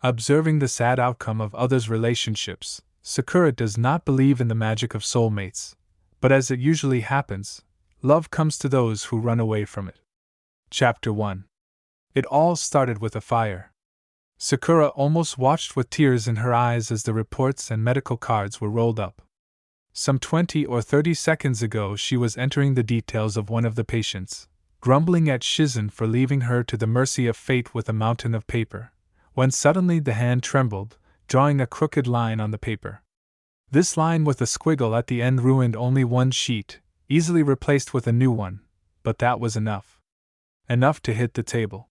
Observing the sad outcome of others' relationships, Sakura does not believe in the magic of soulmates, but as it usually happens, love comes to those who run away from it. Chapter 1. It all started with a fire. Sakura almost watched with tears in her eyes as the reports and medical cards were rolled up. Some 20 or 30 seconds ago she was entering the details of one of the patients, grumbling at Shizen for leaving her to the mercy of fate with a mountain of paper, when suddenly the hand trembled, drawing a crooked line on the paper. This line with a squiggle at the end ruined only one sheet, easily replaced with a new one, but that was enough. Enough to hit the table.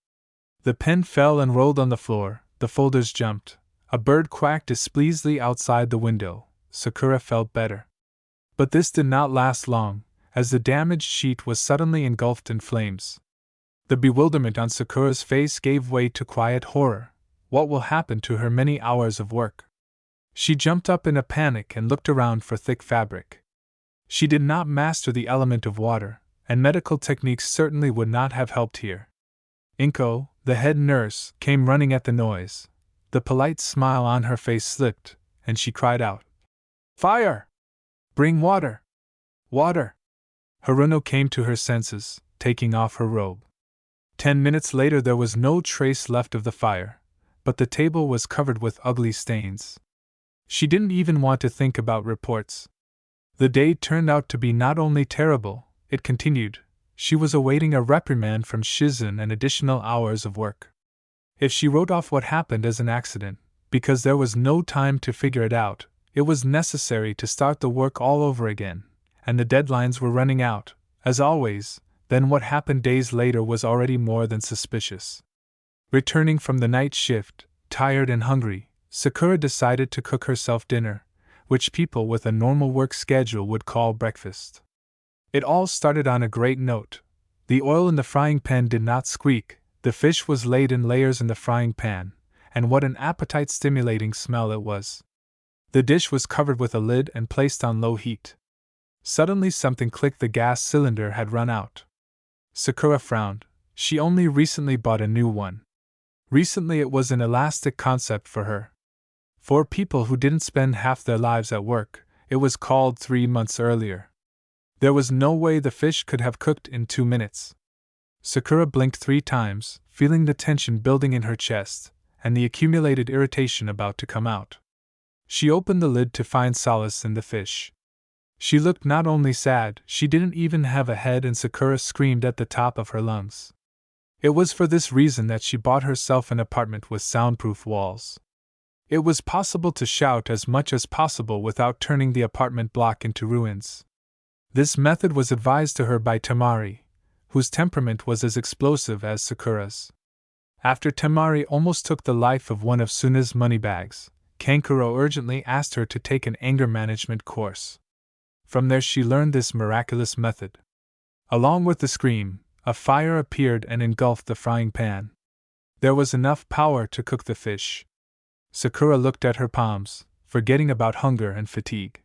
The pen fell and rolled on the floor, the folders jumped, a bird quacked displeasedly outside the window. Sakura felt better. But this did not last long, as the damaged sheet was suddenly engulfed in flames. The bewilderment on Sakura's face gave way to quiet horror. What will happen to her many hours of work? She jumped up in a panic and looked around for thick fabric. She did not master the element of water, and medical techniques certainly would not have helped here. Inko, the head nurse, came running at the noise. The polite smile on her face slipped, and she cried out, "Fire! Bring water! Water!" Haruno came to her senses, taking off her robe. 10 minutes later there was no trace left of the fire, but the table was covered with ugly stains. She didn't even want to think about reports. The day turned out to be not only terrible, it continued. She was awaiting a reprimand from Shizen and additional hours of work. If she wrote off what happened as an accident, because there was no time to figure it out, it was necessary to start the work all over again, and the deadlines were running out, as always, then what happened days later was already more than suspicious. Returning from the night shift, tired and hungry, Sakura decided to cook herself dinner, which people with a normal work schedule would call breakfast. It all started on a great note. The oil in the frying pan did not squeak, the fish was laid in layers in the frying pan, and what an appetite-stimulating smell it was. The dish was covered with a lid and placed on low heat. Suddenly something clicked. The gas cylinder had run out. Sakura frowned. She only recently bought a new one. Recently it was an elastic concept for her. For people who didn't spend half their lives at work, it was called 3 months earlier. There was no way the fish could have cooked in 2 minutes. Sakura blinked 3 times, feeling the tension building in her chest, and the accumulated irritation about to come out. She opened the lid to find solace in the fish. She looked not only sad, she didn't even have a head, and Sakura screamed at the top of her lungs. It was for this reason that she bought herself an apartment with soundproof walls. It was possible to shout as much as possible without turning the apartment block into ruins. This method was advised to her by Temari, whose temperament was as explosive as Sakura's. After Temari almost took the life of one of Suna's moneybags, Kankuro urgently asked her to take an anger management course. From there she learned this miraculous method. Along with the scream, a fire appeared and engulfed the frying pan. There was enough power to cook the fish. Sakura looked at her palms, forgetting about hunger and fatigue.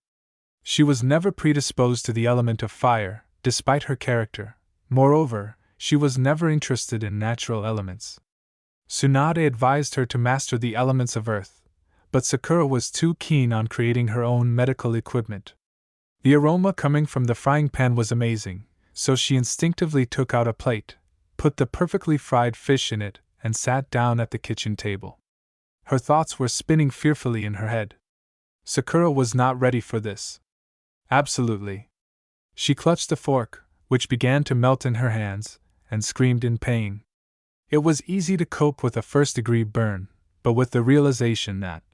She was never predisposed to the element of fire, despite her character. Moreover, she was never interested in natural elements. Tsunade advised her to master the elements of earth, but Sakura was too keen on creating her own medical equipment. The aroma coming from the frying pan was amazing, so she instinctively took out a plate, put the perfectly fried fish in it, and sat down at the kitchen table. Her thoughts were spinning fearfully in her head. Sakura was not ready for this. Absolutely. She clutched the fork, which began to melt in her hands, and screamed in pain. It was easy to cope with a first-degree burn, but with the realization that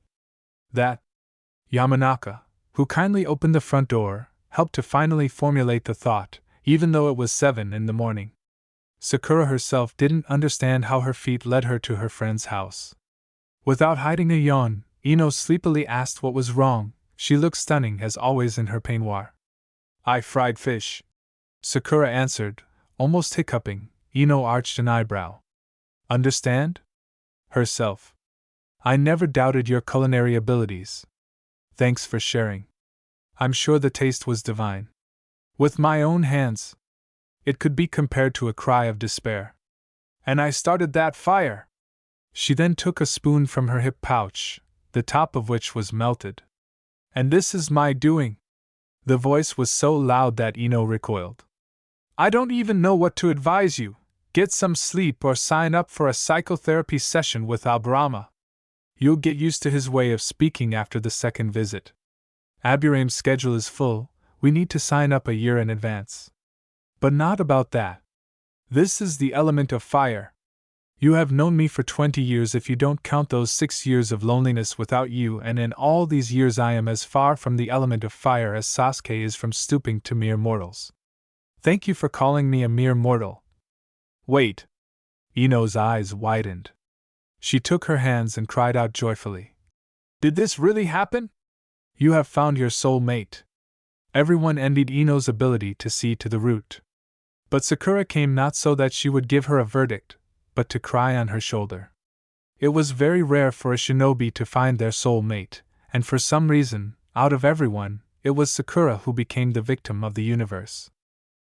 Yamanaka, who kindly opened the front door, helped to finally formulate the thought, even though it was 7 in the morning. Sakura herself didn't understand how her feet led her to her friend's house. Without hiding a yawn, Ino sleepily asked what was wrong. She looked stunning as always in her peignoir. "I fried fish," Sakura answered, almost hiccuping. Ino arched an eyebrow. "Understand?" Herself. "I never doubted your culinary abilities. Thanks for sharing. I'm sure the taste was divine. With my own hands." It could be compared to a cry of despair. "And I started that fire!" She then took a spoon from her hip pouch, the top of which was melted. "And this is my doing." The voice was so loud that Ino recoiled. "I don't even know what to advise you. Get some sleep or sign up for a psychotherapy session with Albrama. You'll get used to his way of speaking after the second visit. Abiram's schedule is full, we need to sign up a year in advance." "But not about that. This is the element of fire. You have known me for 20 years if you don't count those 6 years of loneliness without you, and in all these years I am as far from the element of fire as Sasuke is from stooping to mere mortals. Thank you for calling me a mere mortal." "Wait." Ino's eyes widened. She took her hands and cried out joyfully. "Did this really happen? You have found your soul mate." Everyone envied Ino's ability to see to the root. But Sakura came not so that she would give her a verdict, but to cry on her shoulder. It was very rare for a shinobi to find their soul mate, and for some reason, out of everyone, it was Sakura who became the victim of the universe.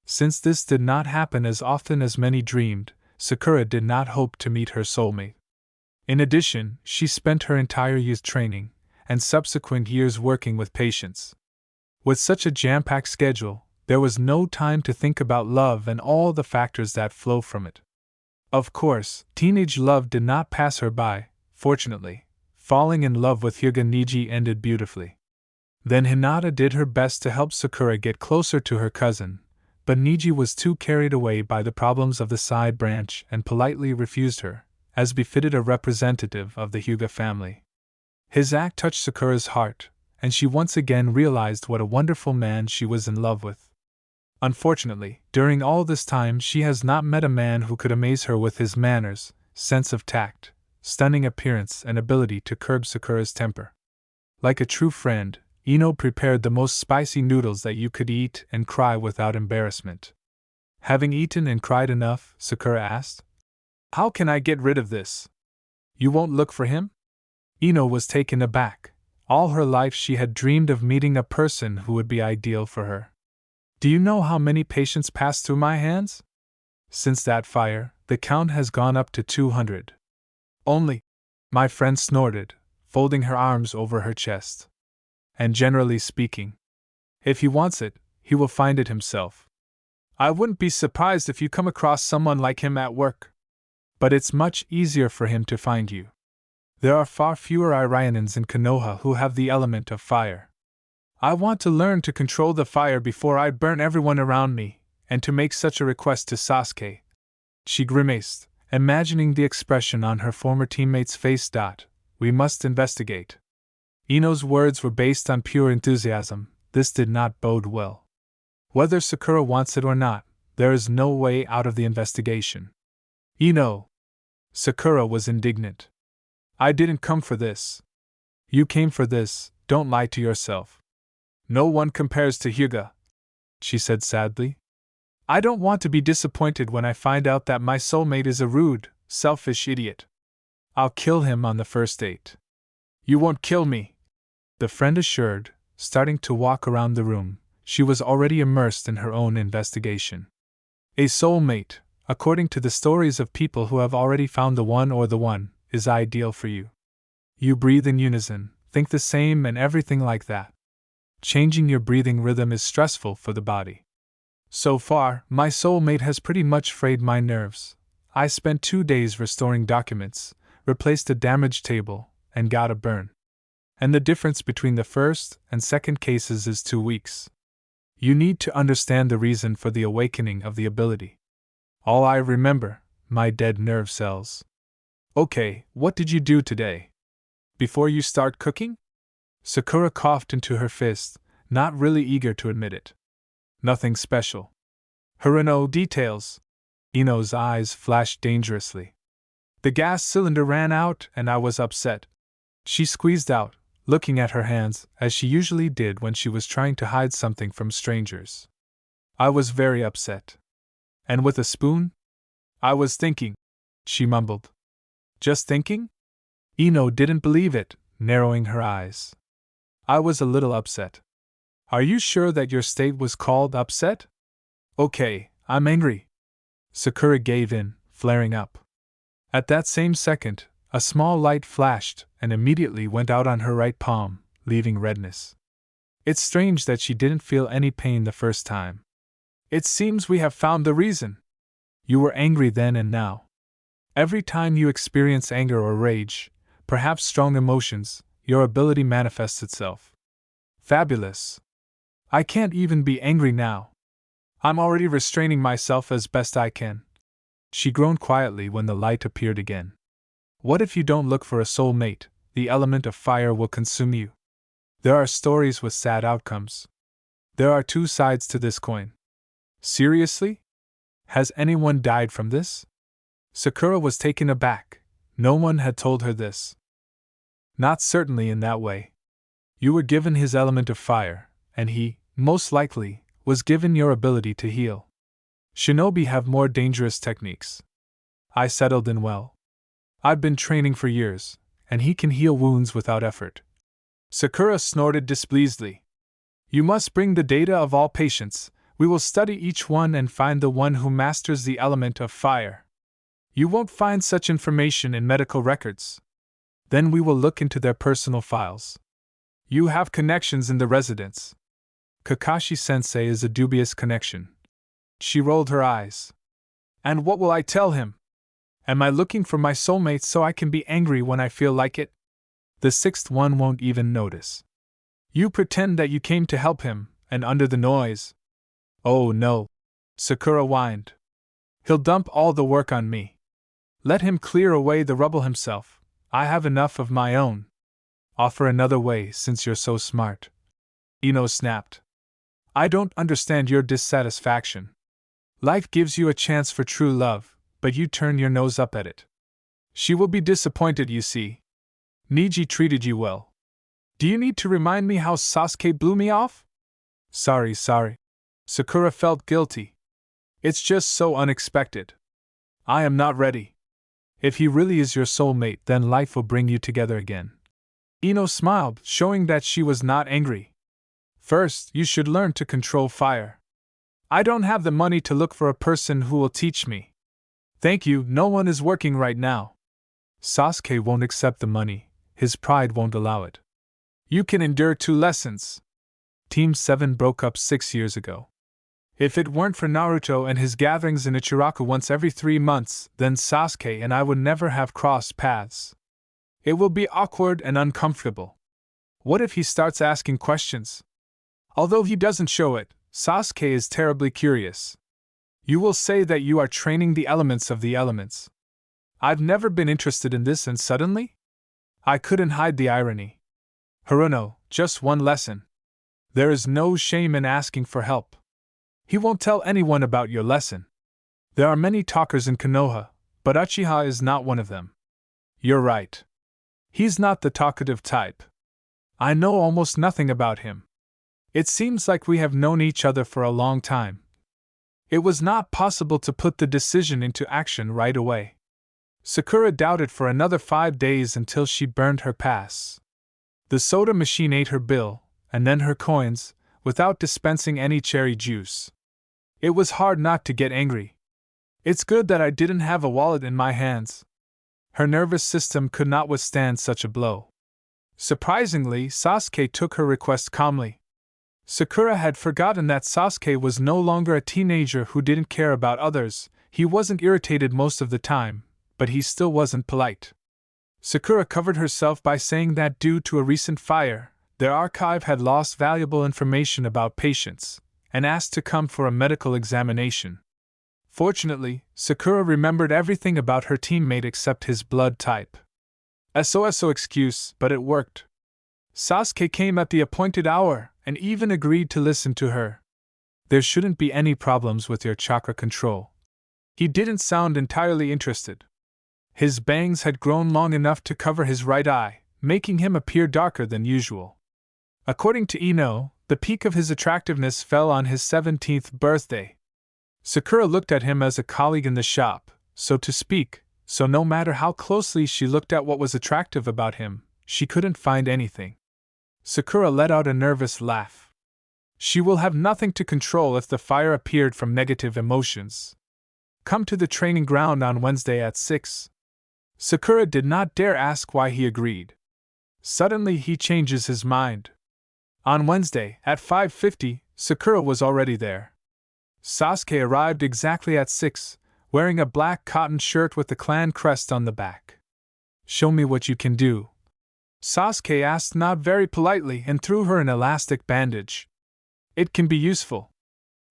Since this did not happen as often as many dreamed, Sakura did not hope to meet her soulmate. In addition, she spent her entire youth training, and subsequent years working with patients. With such a jam-packed schedule, there was no time to think about love and all the factors that flow from it. Of course, teenage love did not pass her by, fortunately. Falling in love with Hyuga Neji ended beautifully. Then Hinata did her best to help Sakura get closer to her cousin, but Neji was too carried away by the problems of the side branch and politely refused her, as befitted a representative of the Hyuga family. His act touched Sakura's heart, and she once again realized what a wonderful man she was in love with. Unfortunately, during all this time she has not met a man who could amaze her with his manners, sense of tact, stunning appearance, and ability to curb Sakura's temper. Like a true friend, Ino prepared the most spicy noodles that you could eat and cry without embarrassment. Having eaten and cried enough, Sakura asked, "How can I get rid of this? You won't look for him?" Ino was taken aback. All her life she had dreamed of meeting a person who would be ideal for her. "Do you know how many patients pass through my hands? Since that fire, the count has gone up to 200. Only," my friend snorted, folding her arms over her chest. "And generally speaking, if he wants it, he will find it himself. I wouldn't be surprised if you come across someone like him at work. But it's much easier for him to find you. There are far fewer Iranians in Konoha who have the element of fire. I want to learn to control the fire before I burn everyone around me, and to make such a request to Sasuke." She grimaced, imagining the expression on her former teammate's face. "We must investigate." Ino's words were based on pure enthusiasm. This did not bode well. Whether Sakura wants it or not, there is no way out of the investigation. "Ino!" Sakura was indignant. "I didn't come for this." "You came for this, don't lie to yourself." "No one compares to Hyuga," she said sadly. "I don't want to be disappointed when I find out that my soulmate is a rude, selfish idiot. I'll kill him on the first date." "You won't kill me," the friend assured, starting to walk around the room. She was already immersed in her own investigation. A soulmate, according to the stories of people who have already found the one or the one, is ideal for you. You breathe in unison, think the same, and everything like that. Changing your breathing rhythm is stressful for the body. So far, my soulmate has pretty much frayed my nerves. I spent 2 days restoring documents, replaced a damaged table, and got a burn. And the difference between the first and second cases is 2 weeks. You need to understand the reason for the awakening of the ability. All I remember, my dead nerve cells. Okay, what did you do today? Before you start cooking? Sakura coughed into her fist, not really eager to admit it. Nothing special. Hirano details. Ino's eyes flashed dangerously. The gas cylinder ran out and I was upset. She squeezed out, looking at her hands, as she usually did when she was trying to hide something from strangers. I was very upset. And with a spoon? I was thinking, she mumbled. Just thinking? Ino didn't believe it, narrowing her eyes. I was a little upset. Are you sure that your state was called upset? Okay, I'm angry. Sakura gave in, flaring up. At that same second, A small light flashed and immediately went out on her right palm, leaving redness. It's strange that she didn't feel any pain the first time. It seems we have found the reason. You were angry then and now. Every time you experience anger or rage, perhaps strong emotions, your ability manifests itself. Fabulous. I can't even be angry now. I'm already restraining myself as best I can. She groaned quietly when the light appeared again. What if you don't look for a soulmate? The element of fire will consume you. There are stories with sad outcomes. There are two sides to this coin. Seriously? Has anyone died from this? Sakura was taken aback. No one had told her this. Not certainly in that way. You were given his element of fire, and he, most likely, was given your ability to heal. Shinobi have more dangerous techniques. I settled in well. I've been training for years, and he can heal wounds without effort. Sakura snorted displeasedly. You must bring the data of all patients. We will study each one and find the one who masters the element of fire. You won't find such information in medical records. Then we will look into their personal files. You have connections in the residence. Kakashi-sensei is a dubious connection. She rolled her eyes. And what will I tell him? Am I looking for my soulmate so I can be angry when I feel like it? The sixth one won't even notice. You pretend that you came to help him, and under the noise. Oh no. Sakura whined. He'll dump all the work on me. Let him clear away the rubble himself. I have enough of my own. Offer another way since you're so smart. Ino snapped. I don't understand your dissatisfaction. Life gives you a chance for true love, but you turn your nose up at it. She will be disappointed, you see. Neji treated you well. Do you need to remind me how Sasuke blew me off? Sorry. Sakura felt guilty. It's just so unexpected. I am not ready. If he really is your soulmate, then life will bring you together again. Ino smiled, showing that she was not angry. First, you should learn to control fire. I don't have the money to look for a person who will teach me. Thank you, no one is working right now. Sasuke won't accept the money. His pride won't allow it. You can endure 2 lessons. Team 7 broke up 6 years ago. If it weren't for Naruto and his gatherings in Ichiraku once every 3 months, then Sasuke and I would never have crossed paths. It will be awkward and uncomfortable. What if he starts asking questions? Although he doesn't show it, Sasuke is terribly curious. You will say that you are training the elements of the elements. I've never been interested in this, and suddenly? I couldn't hide the irony. Haruno, just 1 lesson. There is no shame in asking for help. He won't tell anyone about your lesson. There are many talkers in Konoha, but Uchiha is not one of them. You're right. He's not the talkative type. I know almost nothing about him. It seems like we have known each other for a long time. It was not possible to put the decision into action right away. Sakura doubted for another 5 days until she burned her pass. The soda machine ate her bill, and then her coins, without dispensing any cherry juice. It was hard not to get angry. It's good that I didn't have a wallet in my hands. Her nervous system could not withstand such a blow. Surprisingly, Sasuke took her request calmly. Sakura had forgotten that Sasuke was no longer a teenager who didn't care about others. He wasn't irritated most of the time, but he still wasn't polite. Sakura covered herself by saying that due to a recent fire, their archive had lost valuable information about patients, and asked to come for a medical examination. Fortunately, Sakura remembered everything about her teammate except his blood type. SOSO excuse, but it worked. Sasuke came at the appointed hour, and even agreed to listen to her. There shouldn't be any problems with your chakra control. He didn't sound entirely interested. His bangs had grown long enough to cover his right eye, making him appear darker than usual. According to Ino, the peak of his attractiveness fell on his 17th birthday. Sakura looked at him as a colleague in the shop, so to speak, so no matter how closely she looked at what was attractive about him, she couldn't find anything. Sakura let out a nervous laugh. She will have nothing to control if the fire appeared from negative emotions. Come to the training ground on Wednesday at 6. Sakura did not dare ask why he agreed. Suddenly he changes his mind. On Wednesday, at 5:50, Sakura was already there. Sasuke arrived exactly at 6, wearing a black cotton shirt with the clan crest on the back. "Show me what you can do," Sasuke asked not very politely and threw her an elastic bandage. "It can be useful."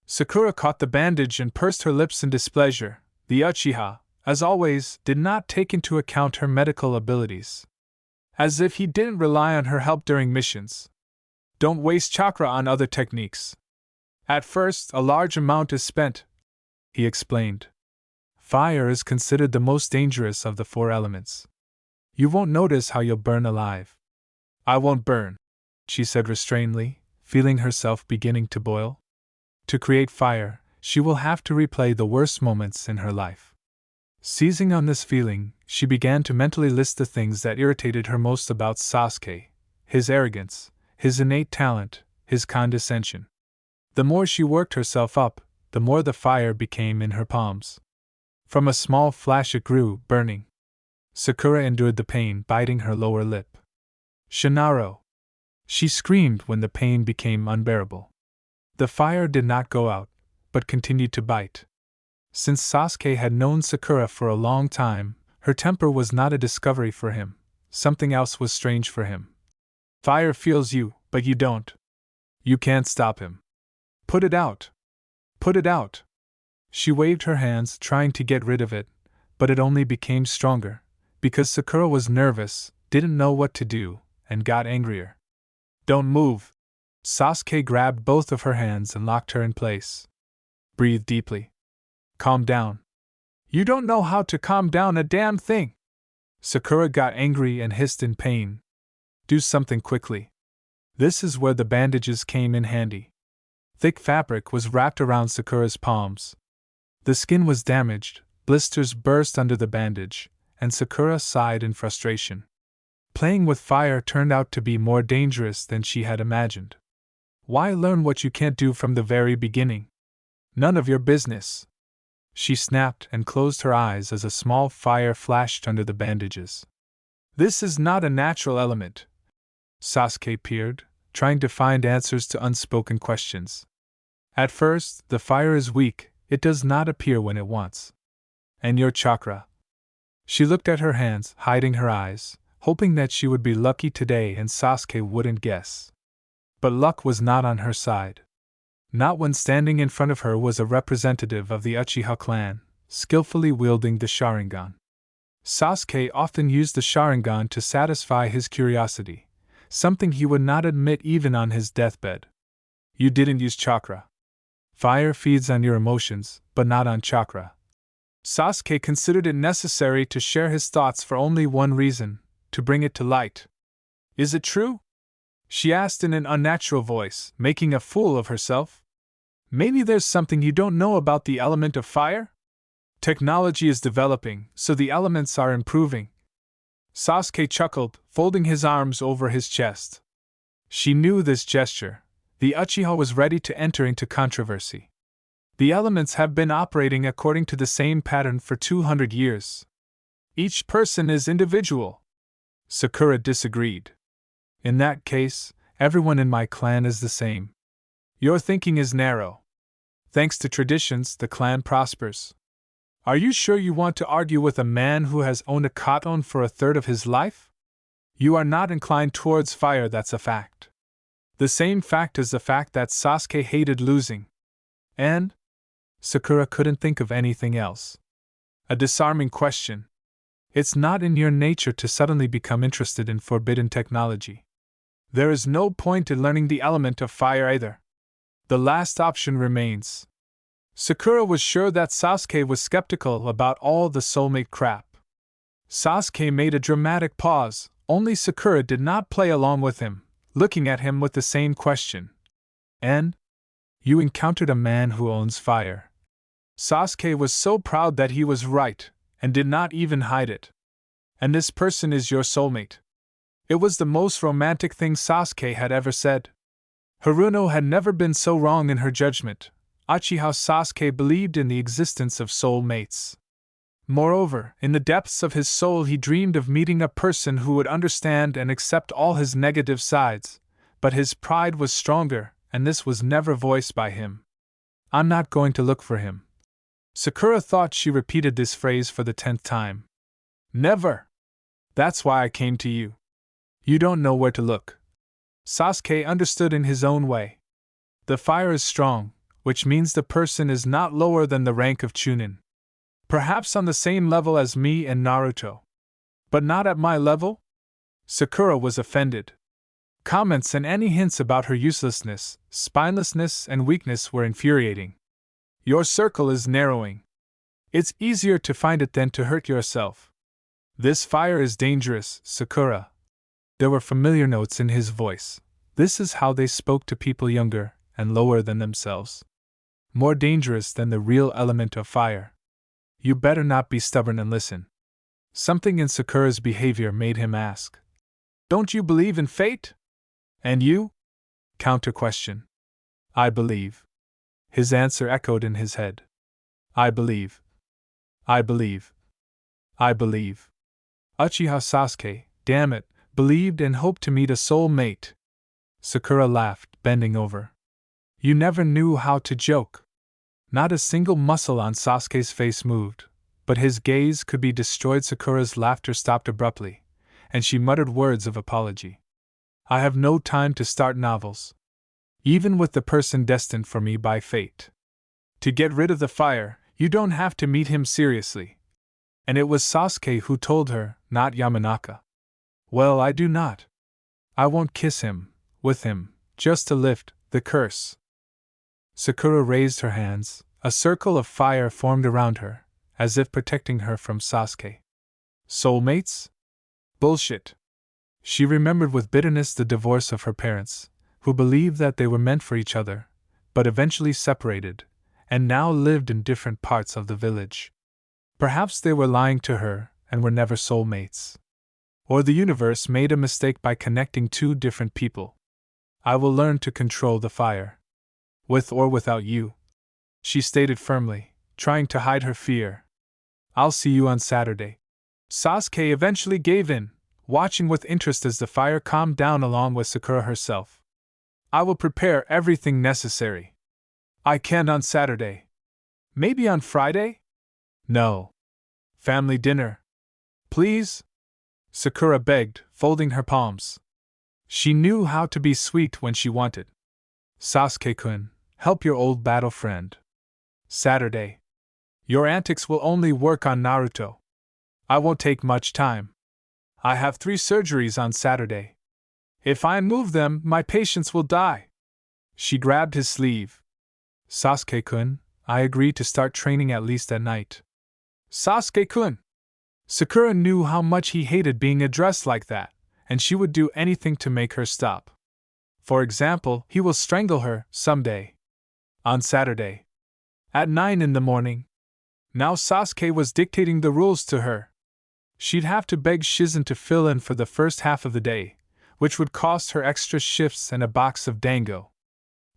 Sakura caught the bandage and pursed her lips in displeasure. The Uchiha, as always, did not take into account her medical abilities. As if he didn't rely on her help during missions. "Don't waste chakra on other techniques. At first, a large amount is spent," he explained. "Fire is considered the most dangerous of the 4 elements. You won't notice how you'll burn alive." "I won't burn," she said restrainedly, feeling herself beginning to boil. To create fire, she will have to replay the worst moments in her life. Seizing on this feeling, she began to mentally list the things that irritated her most about Sasuke: his arrogance, his innate talent, his condescension. The more she worked herself up, the more the fire became in her palms. From a small flash it grew, burning. Sakura endured the pain, biting her lower lip. "Shinaro!" she screamed when the pain became unbearable. The fire did not go out, but continued to bite. Since Sasuke had known Sakura for a long time, her temper was not a discovery for him. Something else was strange for him. "Fire feels you, but you don't. You can't stop him. Put it out. Put it out." She waved her hands, trying to get rid of it, but it only became stronger, because Sakura was nervous, didn't know what to do, and got angrier. "Don't move." Sasuke grabbed both of her hands and locked her in place. "Breathe deeply. Calm down." "You don't know how to calm down a damn thing." Sakura got angry and hissed in pain. "Do something quickly." This is where the bandages came in handy. Thick fabric was wrapped around Sakura's palms. The skin was damaged, blisters burst under the bandage, and Sakura sighed in frustration. Playing with fire turned out to be more dangerous than she had imagined. Why learn what you can't do from the very beginning? "None of your business." She snapped and closed her eyes as a small fire flashed under the bandages. "This is not a natural element." Sasuke peered, trying to find answers to unspoken questions. "At first, the fire is weak, it does not appear when it wants." "And your chakra?" She looked at her hands, hiding her eyes, hoping that she would be lucky today and Sasuke wouldn't guess. But luck was not on her side. Not when standing in front of her was a representative of the Uchiha clan, skillfully wielding the Sharingan. Sasuke often used the Sharingan to satisfy his curiosity, something he would not admit even on his deathbed. "You didn't use chakra." "Fire feeds on your emotions, but not on chakra." Sasuke considered it necessary to share his thoughts for only one reason: to bring it to light. "Is it true?" she asked in an unnatural voice, making a fool of herself. "Maybe there's something you don't know about the element of fire? Technology is developing, so the elements are improving." Sasuke chuckled, folding his arms over his chest. She knew this gesture. The Uchiha was ready to enter into controversy. The elements have been operating according to the same pattern for 200 years. Each person is individual. Sakura disagreed. "In that case, everyone in my clan is the same. Your thinking is narrow. Thanks to traditions, the clan prospers. Are you sure you want to argue with a man who has owned a katon for a third of his life? You are not inclined towards fire, that's a fact. The same fact as the fact that Sasuke hated losing. And?" Sakura couldn't think of anything else. "A disarming question. It's not in your nature to suddenly become interested in forbidden technology. There is no point in learning the element of fire either. The last option remains." Sakura was sure that Sasuke was skeptical about all the soulmate crap. Sasuke made a dramatic pause, only Sakura did not play along with him, looking at him with the same question. "And? You encountered a man who owns fire." Sasuke was so proud that he was right, and did not even hide it. "And this person is your soulmate." It was the most romantic thing Sasuke had ever said. Haruno had never been so wrong in her judgment. Uchiha Sasuke believed in the existence of soul mates. Moreover, in the depths of his soul he dreamed of meeting a person who would understand and accept all his negative sides, but his pride was stronger, and this was never voiced by him. I'm not going to look for him. Sakura thought she repeated this phrase for the 10th time. Never! That's why I came to you. You don't know where to look. Sasuke understood in his own way. The fire is strong, which means the person is not lower than the rank of Chunin. Perhaps on the same level as me and Naruto. But not at my level? Sakura was offended. Comments and any hints about her uselessness, spinelessness, and weakness were infuriating. Your circle is narrowing. It's easier to find it than to hurt yourself. This fire is dangerous, Sakura. There were familiar notes in his voice. This is how they spoke to people younger and lower than themselves. More dangerous than the real element of fire. You better not be stubborn and listen. Something in Sakura's behavior made him ask. Don't you believe in fate? And you? Counter question. I believe. His answer echoed in his head. I believe. I believe. I believe. Uchiha Sasuke, damn it, believed and hoped to meet a soul mate. Sakura laughed, bending over. You never knew how to joke. Not a single muscle on Sasuke's face moved, but his gaze could be destroyed. Sakura's laughter stopped abruptly, and she muttered words of apology. I have no time to start novels. Even with the person destined for me by fate. To get rid of the fire, you don't have to meet him seriously. And it was Sasuke who told her, not Yamanaka. Well, I do not. I won't kiss him, with him, just to lift the curse. Sakura raised her hands, a circle of fire formed around her, as if protecting her from Sasuke. Soulmates? Bullshit. She remembered with bitterness the divorce of her parents, who believed that they were meant for each other, but eventually separated, and now lived in different parts of the village. Perhaps they were lying to her and were never soulmates. Or the universe made a mistake by connecting two different people. I will learn to control the fire. With or without you, she stated firmly, trying to hide her fear. I'll see you on Saturday. Sasuke eventually gave in, watching with interest as the fire calmed down along with Sakura herself. I will prepare everything necessary. I can't on Saturday. Maybe on Friday? No. Family dinner. Please? Sakura begged, folding her palms. She knew how to be sweet when she wanted. Sasuke-kun, help your old battle friend. Saturday. Your antics will only work on Naruto. I won't take much time. I have 3 surgeries on Saturday. If I move them, my patients will die. She grabbed his sleeve. Sasuke-kun, I agree to start training at least at night. Sasuke-kun! Sakura knew how much he hated being addressed like that, and she would do anything to make her stop. For example, he will strangle her, someday. On Saturday. At 9 in the morning. Now Sasuke was dictating the rules to her. She'd have to beg Shizen to fill in for the first half of the day, which would cost her extra shifts and a box of dango.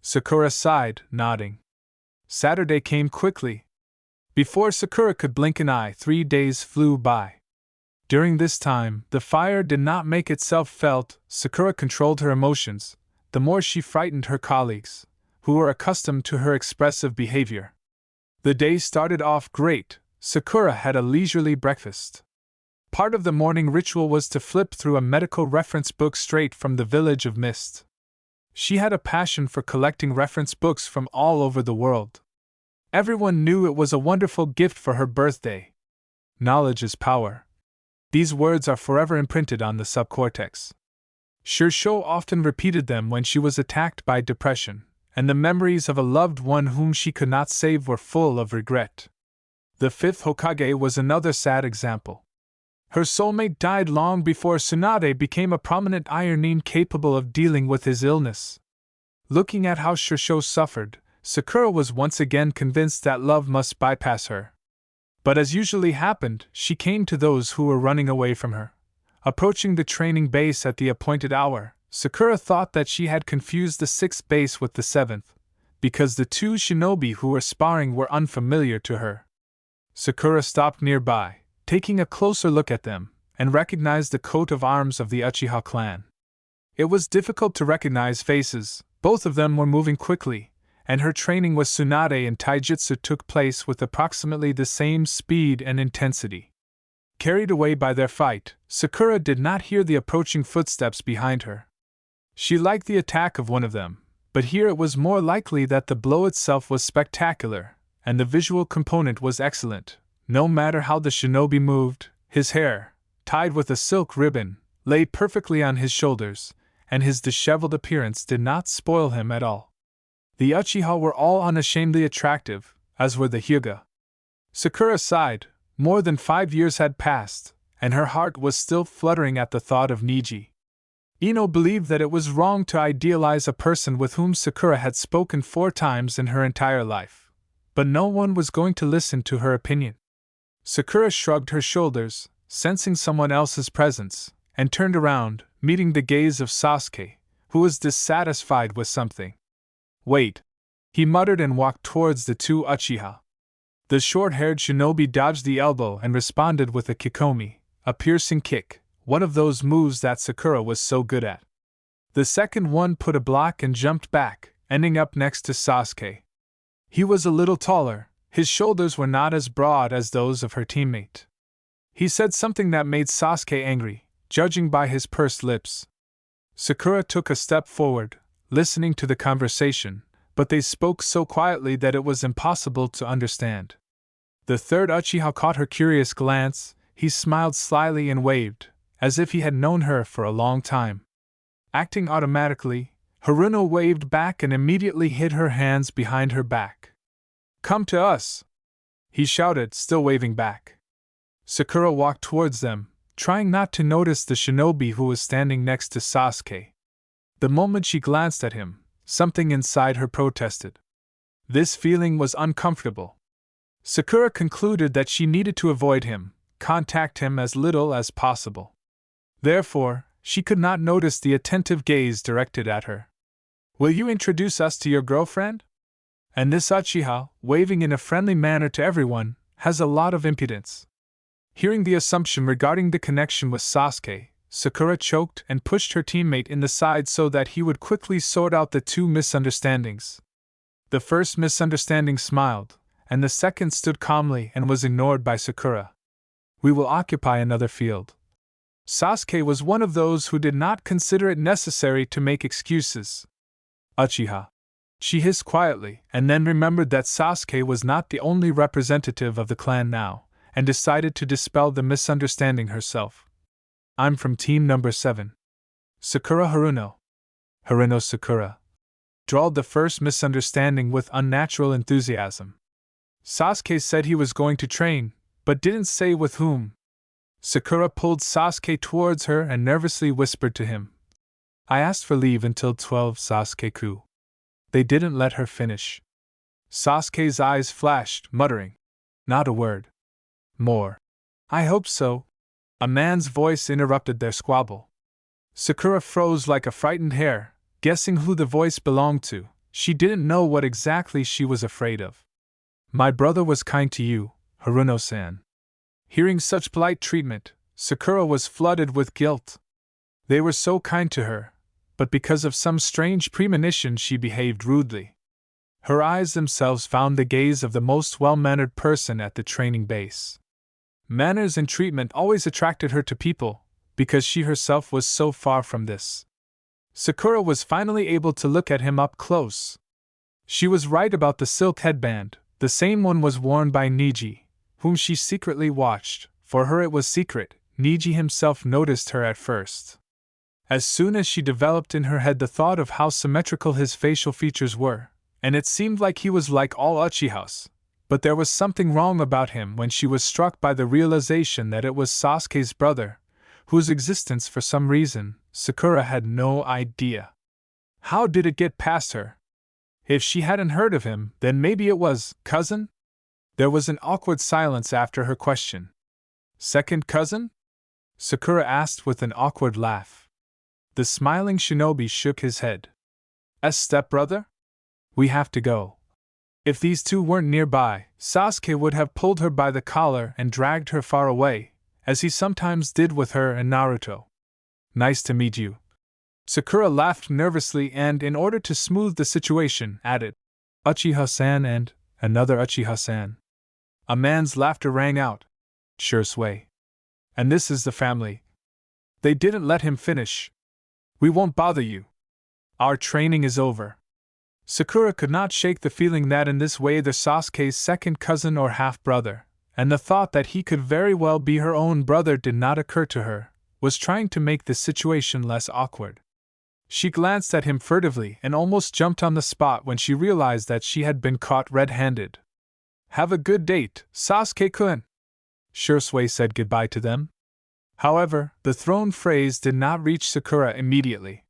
Sakura sighed, nodding. Saturday came quickly. Before Sakura could blink an eye, 3 days flew by. During this time, the fire did not make itself felt. Sakura controlled her emotions, the more she frightened her colleagues, who were accustomed to her expressive behavior. The day started off great. Sakura had a leisurely breakfast. Part of the morning ritual was to flip through a medical reference book straight from the Village of Mist. She had a passion for collecting reference books from all over the world. Everyone knew it was a wonderful gift for her birthday. Knowledge is power. These words are forever imprinted on the subcortex. Shirsho often repeated them when she was attacked by depression, and the memories of a loved one whom she could not save were full of regret. The 5th Hokage was another sad example. Her soulmate died long before Tsunade became a prominent ironin capable of dealing with his illness. Looking at how Shirsho suffered, Sakura was once again convinced that love must bypass her. But as usually happened, she came to those who were running away from her. Approaching the training base at the appointed hour, Sakura thought that she had confused the 6th base with the 7th, because the 2 shinobi who were sparring were unfamiliar to her. Sakura stopped nearby, taking a closer look at them, and recognized the coat of arms of the Uchiha clan. It was difficult to recognize faces, both of them were moving quickly, and her training with Tsunade and Taijutsu took place with approximately the same speed and intensity. Carried away by their fight, Sakura did not hear the approaching footsteps behind her. She liked the attack of one of them, but here it was more likely that the blow itself was spectacular, and the visual component was excellent. No matter how the shinobi moved, his hair, tied with a silk ribbon, lay perfectly on his shoulders, and his disheveled appearance did not spoil him at all. The Uchiha were all unashamedly attractive, as were the Hyuga. Sakura sighed. More than 5 years had passed, and her heart was still fluttering at the thought of Neji. Ino believed that it was wrong to idealize a person with whom Sakura had spoken 4 times in her entire life, but no one was going to listen to her opinion. Sakura shrugged her shoulders, sensing someone else's presence, and turned around, meeting the gaze of Sasuke, who was dissatisfied with something. "Wait," he muttered and walked towards the 2 Uchiha. The short-haired shinobi dodged the elbow and responded with a kikomi, a piercing kick, one of those moves that Sakura was so good at. The second one put a block and jumped back, ending up next to Sasuke. He was a little taller, his shoulders were not as broad as those of her teammate. He said something that made Sasuke angry, judging by his pursed lips. Sakura took a step forward, listening to the conversation, but they spoke so quietly that it was impossible to understand. The third Uchiha caught her curious glance. He smiled slyly and waved, as if he had known her for a long time. Acting automatically, Haruno waved back and immediately hid her hands behind her back. "Come to us!" he shouted, still waving back. Sakura walked towards them, trying not to notice the shinobi who was standing next to Sasuke. The moment she glanced at him, something inside her protested. This feeling was uncomfortable. Sakura concluded that she needed to avoid him, contact him as little as possible. Therefore, she could not notice the attentive gaze directed at her. "Will you introduce us to your girlfriend?" And this Uchiha, waving in a friendly manner to everyone, has a lot of impudence. Hearing the assumption regarding the connection with Sasuke, Sakura choked and pushed her teammate in the side so that he would quickly sort out the 2 misunderstandings. The first misunderstanding smiled, and the second stood calmly and was ignored by Sakura. "We will occupy another field." Sasuke was one of those who did not consider it necessary to make excuses. "Uchiha," she hissed quietly, and then remembered that Sasuke was not the only representative of the clan now, and decided to dispel the misunderstanding herself. "I'm from team number 7. Sakura Haruno." "Haruno Sakura," drawled the first misunderstanding with unnatural enthusiasm. Sasuke said he was going to train, but didn't say with whom. Sakura pulled Sasuke towards her and nervously whispered to him. "I asked for leave until 12, Sasuke-ku." They didn't let her finish. Sasuke's eyes flashed, muttering, "Not a word more." "I hope so." A man's voice interrupted their squabble. Sakura froze like a frightened hare, guessing who the voice belonged to. She didn't know what exactly she was afraid of. "My brother was kind to you, Haruno-san." Hearing such polite treatment, Sakura was flooded with guilt. They were so kind to her, but because of some strange premonition she behaved rudely. Her eyes themselves found the gaze of the most well-mannered person at the training base. Manners and treatment always attracted her to people, because she herself was so far from this. Sakura was finally able to look at him up close. She was right about the silk headband. The same one was worn by Neji, whom she secretly watched. For her it was secret. Neji himself noticed her at first. As soon as she developed in her head the thought of how symmetrical his facial features were, and it seemed like he was like all Uchihas, but there was something wrong about him when she was struck by the realization that it was Sasuke's brother, whose existence for some reason, Sakura had no idea. How did it get past her? If she hadn't heard of him, then maybe it was cousin? There was an awkward silence after her question. "Second cousin?" Sakura asked with an awkward laugh. The smiling shinobi shook his head. "As stepbrother? We have to go." If these two weren't nearby, Sasuke would have pulled her by the collar and dragged her far away, as he sometimes did with her and Naruto. Nice to meet you. Sakura laughed nervously and, in order to smooth the situation, added, Uchiha-san and another Uchiha-san. A man's laughter rang out. Sure sway. And this is the family. They didn't let him finish. We won't bother you. Our training is over. Sakura could not shake the feeling that in this way the Sasuke's second cousin or half-brother, and the thought that he could very well be her own brother did not occur to her, was trying to make the situation less awkward. She glanced at him furtively and almost jumped on the spot when she realized that she had been caught red-handed. Have a good date, Sasuke-kun. Shursui said goodbye to them. However, the thrown phrase did not reach Sakura immediately.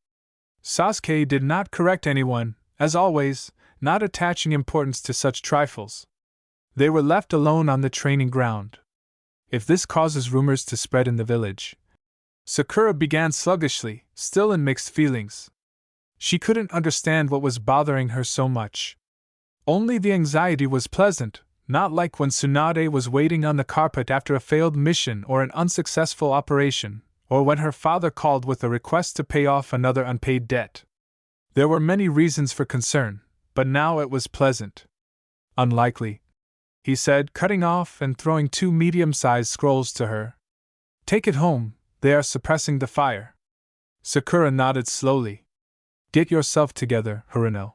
Sasuke did not correct anyone, as always, not attaching importance to such trifles. They were left alone on the training ground. If this causes rumors to spread in the village. Sakura began sluggishly, still in mixed feelings. She couldn't understand what was bothering her so much. Only the anxiety was pleasant, not like when Tsunade was waiting on the carpet after a failed mission or an unsuccessful operation, or when her father called with a request to pay off another unpaid debt. There were many reasons for concern, but now it was pleasant. Unlikely, he said, cutting off and throwing 2 medium-sized scrolls to her. Take it home, they are suppressing the fire. Sakura nodded slowly. Get yourself together, Haruno.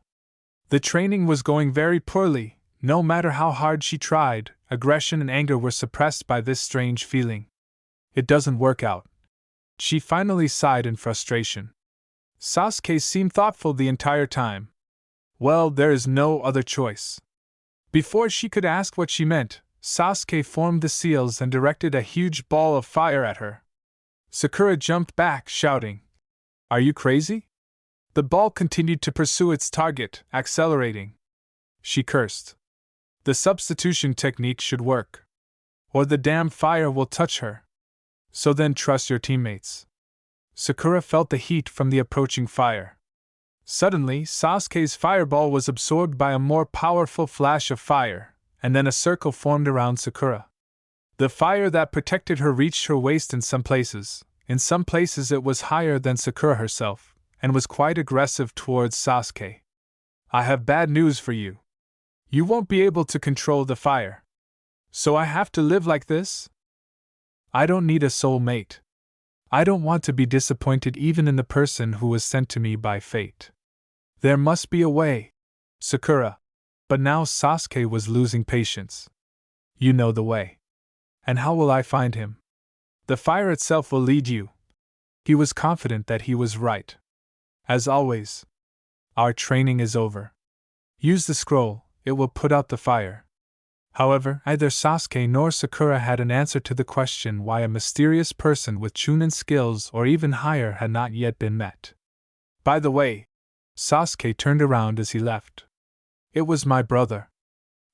The training was going very poorly. No matter how hard she tried, aggression and anger were suppressed by this strange feeling. It doesn't work out. She finally sighed in frustration. Sasuke seemed thoughtful the entire time. Well, there is no other choice. Before she could ask what she meant, Sasuke formed the seals and directed a huge ball of fire at her. Sakura jumped back, shouting, Are you crazy? The ball continued to pursue its target, accelerating. She cursed. The substitution technique should work. Or the damn fire will touch her. So then trust your teammates. Sakura felt the heat from the approaching fire. Suddenly, Sasuke's fireball was absorbed by a more powerful flash of fire, and then a circle formed around Sakura. The fire that protected her reached her waist in some places it was higher than Sakura herself, and was quite aggressive towards Sasuke. I have bad news for you. You won't be able to control the fire. So I have to live like this? I don't need a soulmate. I don't want to be disappointed even in the person who was sent to me by fate. There must be a way. Sakura. But now Sasuke was losing patience. You know the way. And how will I find him? The fire itself will lead you. He was confident that he was right. As always. Our training is over. Use the scroll, it will put out the fire. However, neither Sasuke nor Sakura had an answer to the question why a mysterious person with Chunin skills or even higher had not yet been met. By the way, Sasuke turned around as he left. It was my brother.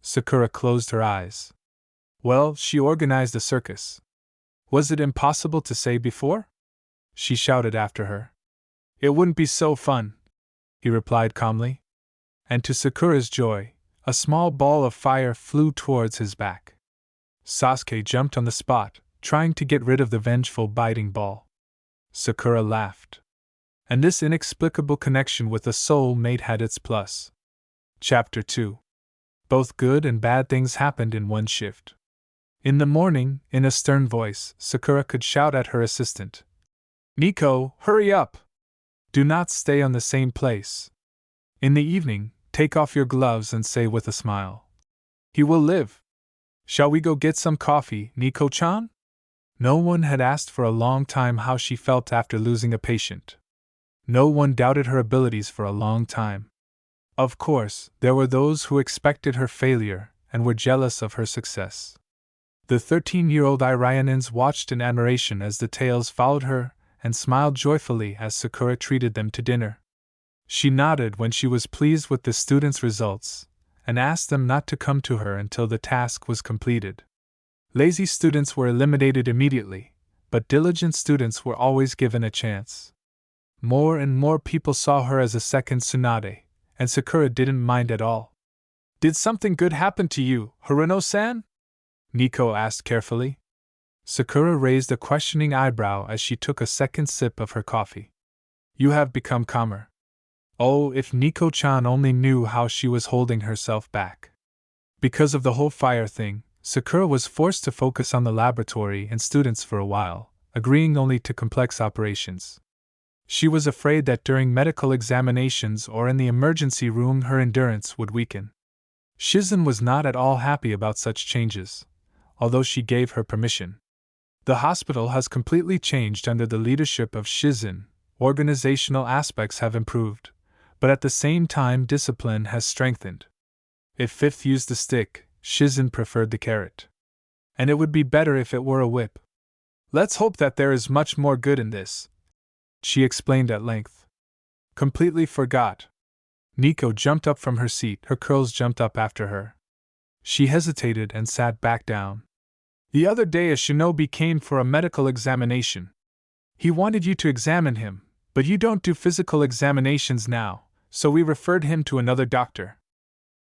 Sakura closed her eyes. Well, she organized a circus. Was it impossible to say before? She shouted after her. It wouldn't be so fun, he replied calmly. And to Sakura's joy, a small ball of fire flew towards his back. Sasuke jumped on the spot, trying to get rid of the vengeful biting ball. Sakura laughed. And this inexplicable connection with a soul-mate had its plus. Chapter 2. Both good and bad things happened in one shift. In the morning, in a stern voice, Sakura could shout at her assistant. Nico, hurry up! Do not stay on the same place. In the evening, take off your gloves and say with a smile. He will live. Shall we go get some coffee, Nico-chan? No one had asked for a long time how she felt after losing a patient. No one doubted her abilities for a long time. Of course, there were those who expected her failure and were jealous of her success. The 13-year-old Iraianins watched in admiration as the tails followed her and smiled joyfully as Sakura treated them to dinner. She nodded when she was pleased with the students' results, and asked them not to come to her until the task was completed. Lazy students were eliminated immediately, but diligent students were always given a chance. More and more people saw her as a second Tsunade, and Sakura didn't mind at all. Did something good happen to you, Haruno-san? Nico asked carefully. Sakura raised a questioning eyebrow as she took a second sip of her coffee. You have become calmer. Oh, if Nico-chan only knew how she was holding herself back. Because of the whole fire thing, Sakura was forced to focus on the laboratory and students for a while, agreeing only to complex operations. She was afraid that during medical examinations or in the emergency room her endurance would weaken. Shizen was not at all happy about such changes, although she gave her permission. The hospital has completely changed under the leadership of Shizen. Organizational aspects have improved, but at the same time discipline has strengthened. If Fifth used the stick, Shizen preferred the carrot. And it would be better if it were a whip. Let's hope that there is much more good in this, she explained at length. Completely forgot. Nico jumped up from her seat, her curls jumped up after her. She hesitated and sat back down. The other day a shinobi came for a medical examination. He wanted you to examine him, but you don't do physical examinations now, so we referred him to another doctor.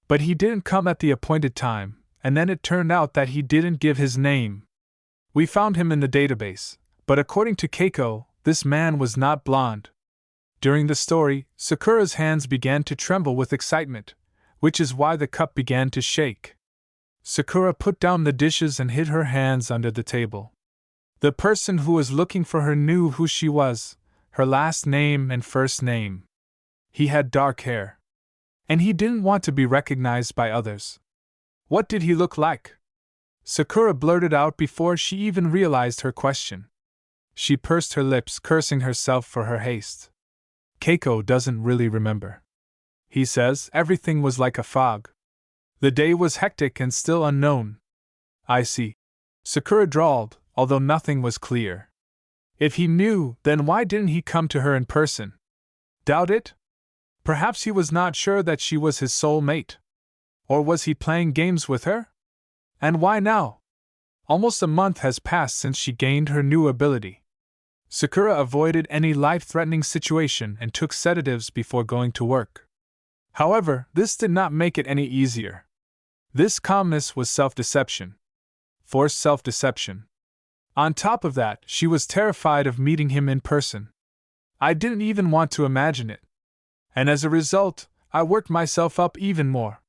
But he didn't come at the appointed time, and then it turned out that he didn't give his name. We found him in the database, but according to Keiko, this man was not blonde. During the story, Sakura's hands began to tremble with excitement, which is why the cup began to shake. Sakura put down the dishes and hid her hands under the table. The person who was looking for her knew who she was, her last name and first name. He had dark hair. And he didn't want to be recognized by others. What did he look like? Sakura blurted out before she even realized her question. She pursed her lips, cursing herself for her haste. Keiko doesn't really remember. He says everything was like a fog. The day was hectic and still unknown. I see. Sakura drawled, although nothing was clear. If he knew, then why didn't he come to her in person? Doubt it? Perhaps he was not sure that she was his soul mate. Or was he playing games with her? And why now? Almost a month has passed since she gained her new ability. Sakura avoided any life-threatening situation and took sedatives before going to work. However, this did not make it any easier. This calmness was self-deception. Forced self-deception. On top of that, she was terrified of meeting him in person. I didn't even want to imagine it. And as a result, I worked myself up even more.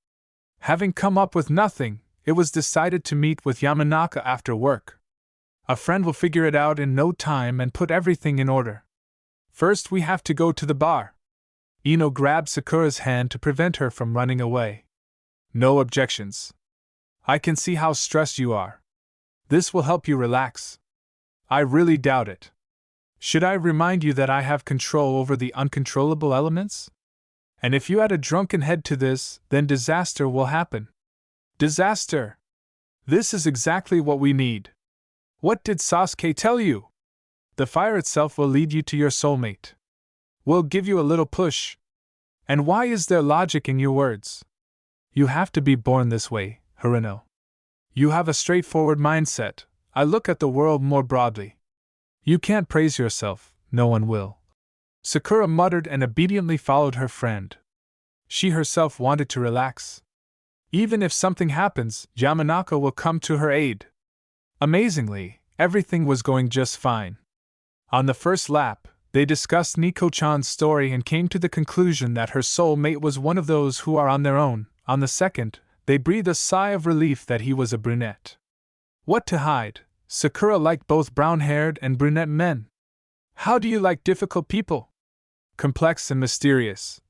Having come up with nothing, it was decided to meet with Yamanaka after work. A friend will figure it out in no time and put everything in order. First, we have to go to the bar. Ino grabbed Sakura's hand to prevent her from running away. No objections. I can see how stressed you are. This will help you relax. I really doubt it. Should I remind you that I have control over the uncontrollable elements? And if you add a drunken head to this, then disaster will happen. Disaster! This is exactly what we need. What did Sasuke tell you? The fire itself will lead you to your soulmate. We'll give you a little push. And why is there logic in your words? You have to be born this way, Haruno. You have a straightforward mindset. I look at the world more broadly. You can't praise yourself, no one will. Sakura muttered and obediently followed her friend. She herself wanted to relax. Even if something happens, Yamanaka will come to her aid. Amazingly, everything was going just fine. On the first lap, they discussed Nico-chan's story and came to the conclusion that her soulmate was one of those who are on their own. On the second, they breathed a sigh of relief that he was a brunette. What to hide, Sakura liked both brown-haired and brunette men. How do you like difficult people? Complex and mysterious,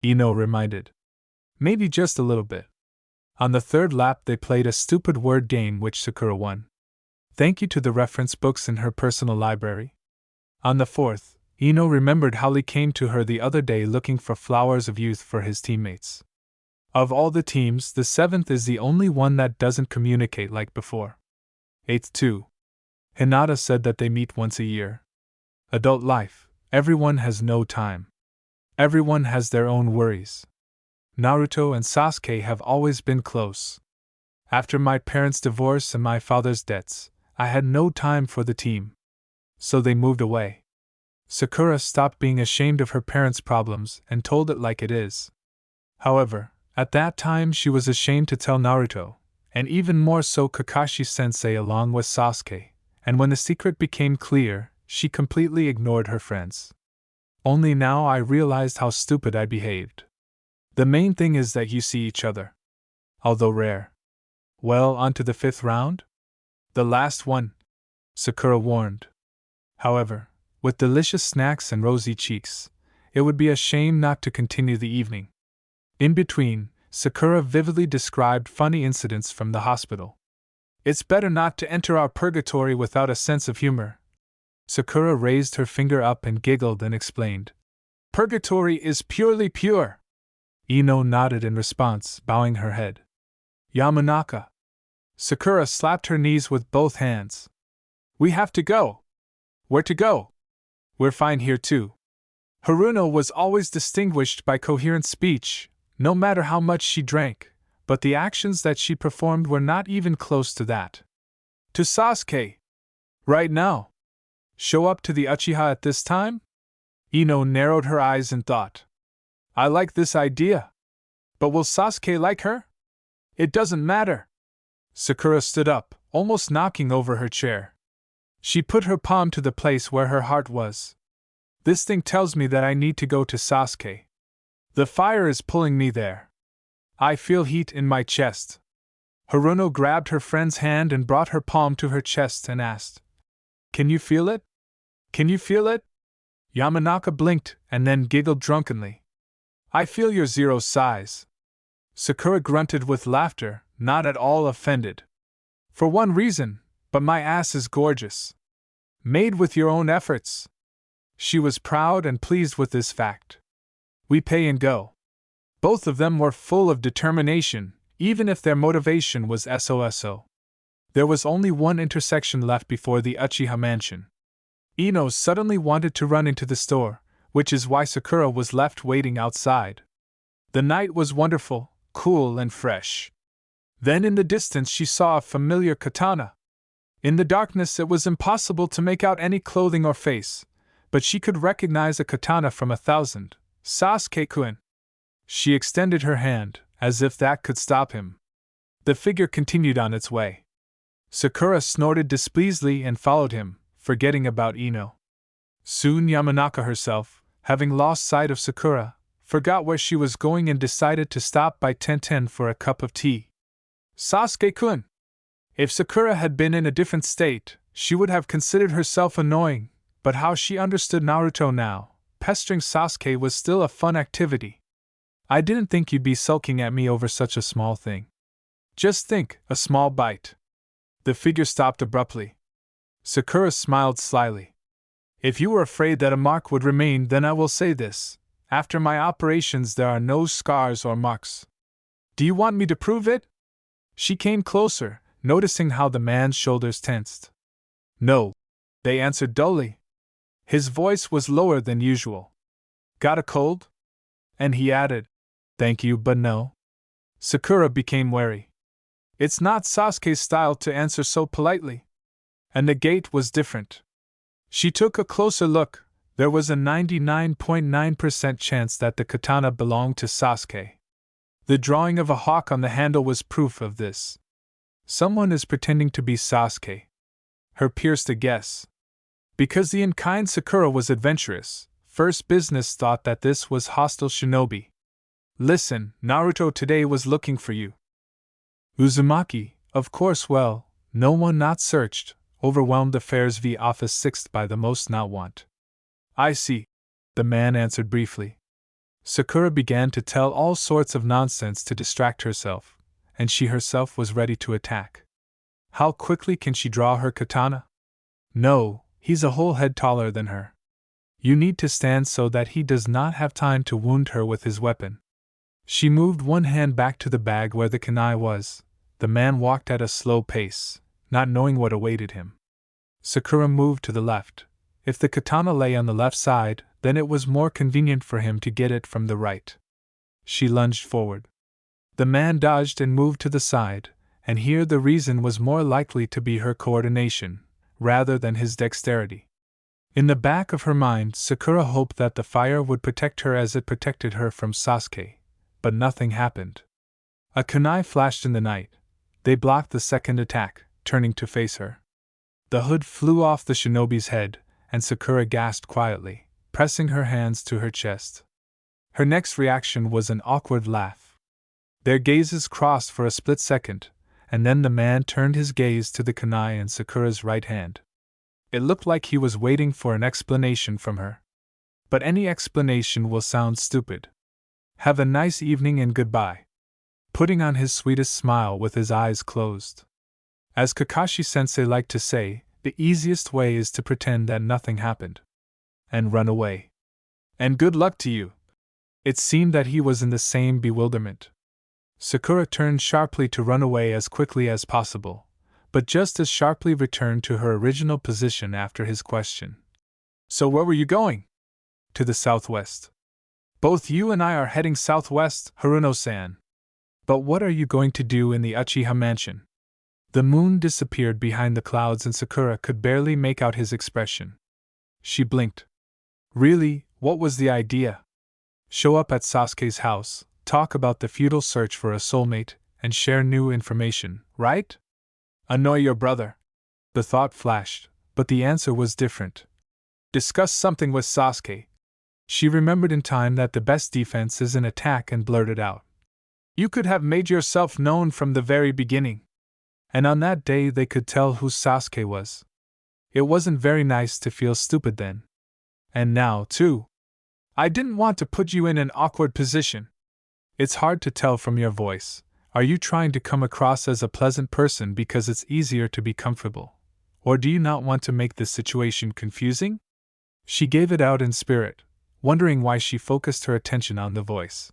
Ino reminded. Maybe just a little bit. On the third lap they played a stupid word game which Sakura won. Thank you to the reference books in her personal library. On the fourth, Ino remembered how he came to her the other day looking for flowers of youth for his teammates. Of all the teams, the seventh is the only one that doesn't communicate like before. Eighth too. Hinata said that they meet once a year. Adult life. Everyone has no time. Everyone has their own worries. Naruto and Sasuke have always been close. After my parents' divorce and my father's debts, I had no time for the team. So they moved away. Sakura stopped being ashamed of her parents' problems and told it like it is. However, At that time she was ashamed to tell Naruto, and even more so Kakashi-sensei along with Sasuke, and when the secret became clear, she completely ignored her friends. Only now I realized how stupid I behaved. The main thing is that you see each other. Although rare. Well, on to the 5th round? The last one, Sakura warned. However, with delicious snacks and rosy cheeks, it would be a shame not to continue the evening. In between, Sakura vividly described funny incidents from the hospital. It's better not to enter our purgatory without a sense of humor. Sakura raised her finger up and giggled and explained. Purgatory is purely pure. Ino nodded in response, bowing her head. Yamanaka. Sakura slapped her knees with both hands. We have to go. Where to go? We're fine here too. Haruno was always distinguished by coherent speech, no matter how much she drank, but the actions that she performed were not even close to that. To Sasuke. Right now. Show up to the Uchiha at this time? Ino narrowed her eyes in thought. I like this idea. But will Sasuke like her? It doesn't matter. Sakura stood up, almost knocking over her chair. She put her palm to the place where her heart was. This thing tells me that I need to go to Sasuke. The fire is pulling me there. I feel heat in my chest. Haruno grabbed her friend's hand and brought her palm to her chest and asked, Can you feel it? Can you feel it? Yamanaka blinked and then giggled drunkenly. I feel your zero size. Sakura grunted with laughter, not at all offended. For one reason, but my ass is gorgeous. Made with your own efforts. She was proud and pleased with this fact. We pay and go. Both of them were full of determination, even if their motivation was SOSO. There was only one intersection left before the Uchiha mansion. Ino suddenly wanted to run into the store, which is why Sakura was left waiting outside. The night was wonderful, cool and fresh. Then in the distance she saw a familiar katana. In the darkness it was impossible to make out any clothing or face, but she could recognize a katana from 1,000. Sasuke-kun. She extended her hand, as if that could stop him. The figure continued on its way. Sakura snorted displeasedly and followed him, forgetting about Ino. Soon Yamanaka herself, having lost sight of Sakura, forgot where she was going and decided to stop by Tenten for a cup of tea. Sasuke-kun! If Sakura had been in a different state, she would have considered herself annoying, but how she understood Naruto now, pestering Sasuke was still a fun activity. I didn't think you'd be sulking at me over such a small thing. Just think, a small bite. The figure stopped abruptly. Sakura smiled slyly. If you were afraid that a mark would remain, then I will say this. After my operations there are no scars or marks. Do you want me to prove it? She came closer, noticing how the man's shoulders tensed. No, they answered dully. His voice was lower than usual. Got a cold? And he added, Thank you, but no. Sakura became wary. It's not Sasuke's style to answer so politely. And the gait was different. She took a closer look. There was a 99.9% chance that the katana belonged to Sasuke. The drawing of a hawk on the handle was proof of this. Someone is pretending to be Sasuke. Her pierced a guess. Because the in-kind Sakura was adventurous, First Business thought that this was hostile shinobi. Listen, Naruto today was looking for you. Uzumaki, of course. Well, no one not searched, overwhelmed affairs v office 6th by the most not want. I see, the man answered briefly. Sakura began to tell all sorts of nonsense to distract herself, and she herself was ready to attack. How quickly can she draw her katana? No, he's a whole head taller than her. You need to stand so that he does not have time to wound her with his weapon. She moved one hand back to the bag where the kunai was. The man walked at a slow pace, not knowing what awaited him. Sakura moved to the left. If the katana lay on the left side, then it was more convenient for him to get it from the right. She lunged forward. The man dodged and moved to the side, and here the reason was more likely to be her coordination, rather than his dexterity. In the back of her mind, Sakura hoped that the fire would protect her as it protected her from Sasuke, but nothing happened. A kunai flashed in the night. They blocked the second attack, turning to face her. The hood flew off the shinobi's head, and Sakura gasped quietly, pressing her hands to her chest. Her next reaction was an awkward laugh. Their gazes crossed for a split second, and then the man turned his gaze to the kunai in Sakura's right hand. It looked like he was waiting for an explanation from her. But any explanation will sound stupid. Have a nice evening and goodbye. Putting on his sweetest smile with his eyes closed. As Kakashi-sensei liked to say, the easiest way is to pretend that nothing happened. And run away. And good luck to you. It seemed that he was in the same bewilderment. Sakura turned sharply to run away as quickly as possible, but just as sharply returned to her original position after his question. So where were you going? To the southwest. Both you and I are heading southwest, Haruno-san. But what are you going to do in the Uchiha mansion? The moon disappeared behind the clouds and Sakura could barely make out his expression. She blinked. Really, what was the idea? Show up at Sasuke's house, talk about the futile search for a soulmate, and share new information, right? Annoy your brother. The thought flashed, but the answer was different. Discuss something with Sasuke. She remembered in time that the best defense is an attack and blurted out. You could have made yourself known from the very beginning. And on that day they could tell who Sasuke was. It wasn't very nice to feel stupid then. And now, too. I didn't want to put you in an awkward position. It's hard to tell from your voice. Are you trying to come across as a pleasant person because it's easier to be comfortable? Or do you not want to make this situation confusing? She gave it out in spirit, wondering why she focused her attention on the voice.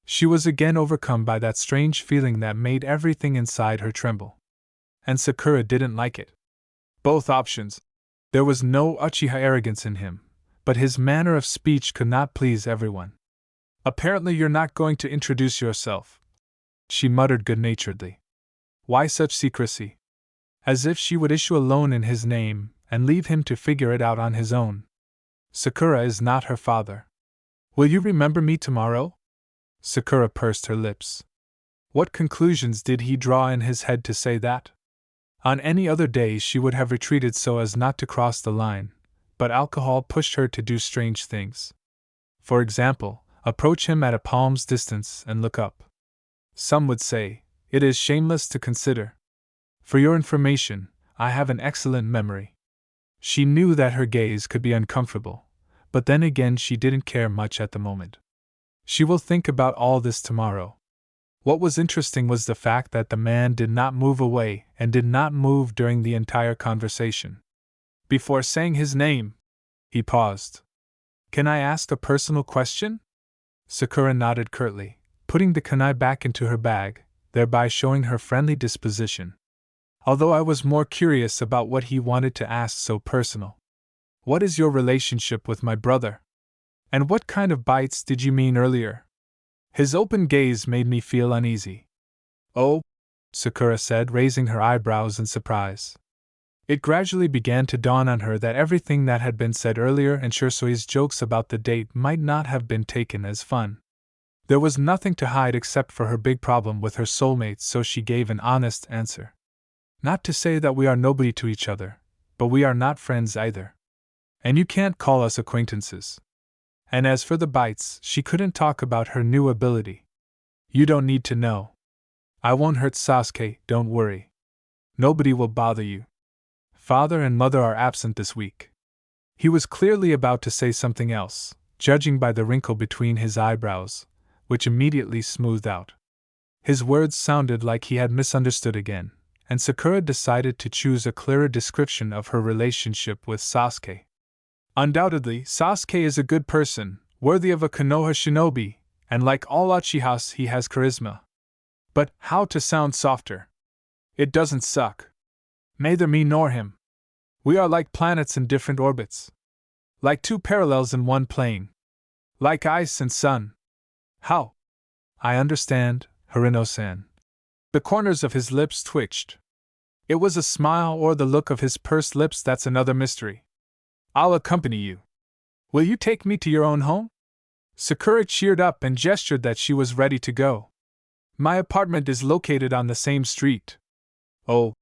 She was again overcome by that strange feeling that made everything inside her tremble. And Sakura didn't like it. Both options. There was no Uchiha arrogance in him, but his manner of speech could not please everyone. Apparently you're not going to introduce yourself, she muttered good-naturedly. Why such secrecy? As if she would issue a loan in his name and leave him to figure it out on his own. Sakura is not her father. Will you remember me tomorrow? Sakura pursed her lips. What conclusions did he draw in his head to say that? On any other day she would have retreated so as not to cross the line, but alcohol pushed her to do strange things. For example, approach him at a palm's distance and look up. Some would say, it is shameless to consider. For your information, I have an excellent memory. She knew that her gaze could be uncomfortable, but then again she didn't care much at the moment. She will think about all this tomorrow. What was interesting was the fact that the man did not move away and did not move during the entire conversation. Before saying his name, he paused. Can I ask a personal question? Sakura nodded curtly, putting the kunai back into her bag, thereby showing her friendly disposition. Although I was more curious about what he wanted to ask so personal. What is your relationship with my brother? And what kind of bites did you mean earlier? His open gaze made me feel uneasy. Oh, Sakura said, raising her eyebrows in surprise. It gradually began to dawn on her that everything that had been said earlier and Shursui's jokes about the date might not have been taken as fun. There was nothing to hide except for her big problem with her soulmate, so she gave an honest answer. Not to say that we are nobody to each other, but we are not friends either. And you can't call us acquaintances. And as for the bites, she couldn't talk about her new ability. You don't need to know. I won't hurt Sasuke, don't worry. Nobody will bother you. Father and mother are absent this week. He was clearly about to say something else, judging by the wrinkle between his eyebrows, which immediately smoothed out. His words sounded like he had misunderstood again, and Sakura decided to choose a clearer description of her relationship with Sasuke. Undoubtedly, Sasuke is a good person, worthy of a Konoha shinobi, and like all Uchihas he has charisma. But how to sound softer? It doesn't suck. Neither me nor him. We are like planets in different orbits. Like two parallels in one plane. Like ice and sun. How? I understand, Haruno-san. The corners of his lips twitched. It was a smile or the look of his pursed lips, that's another mystery. I'll accompany you. Will you take me to your own home? Sakura cheered up and gestured that she was ready to go. My apartment is located on the same street. Oh,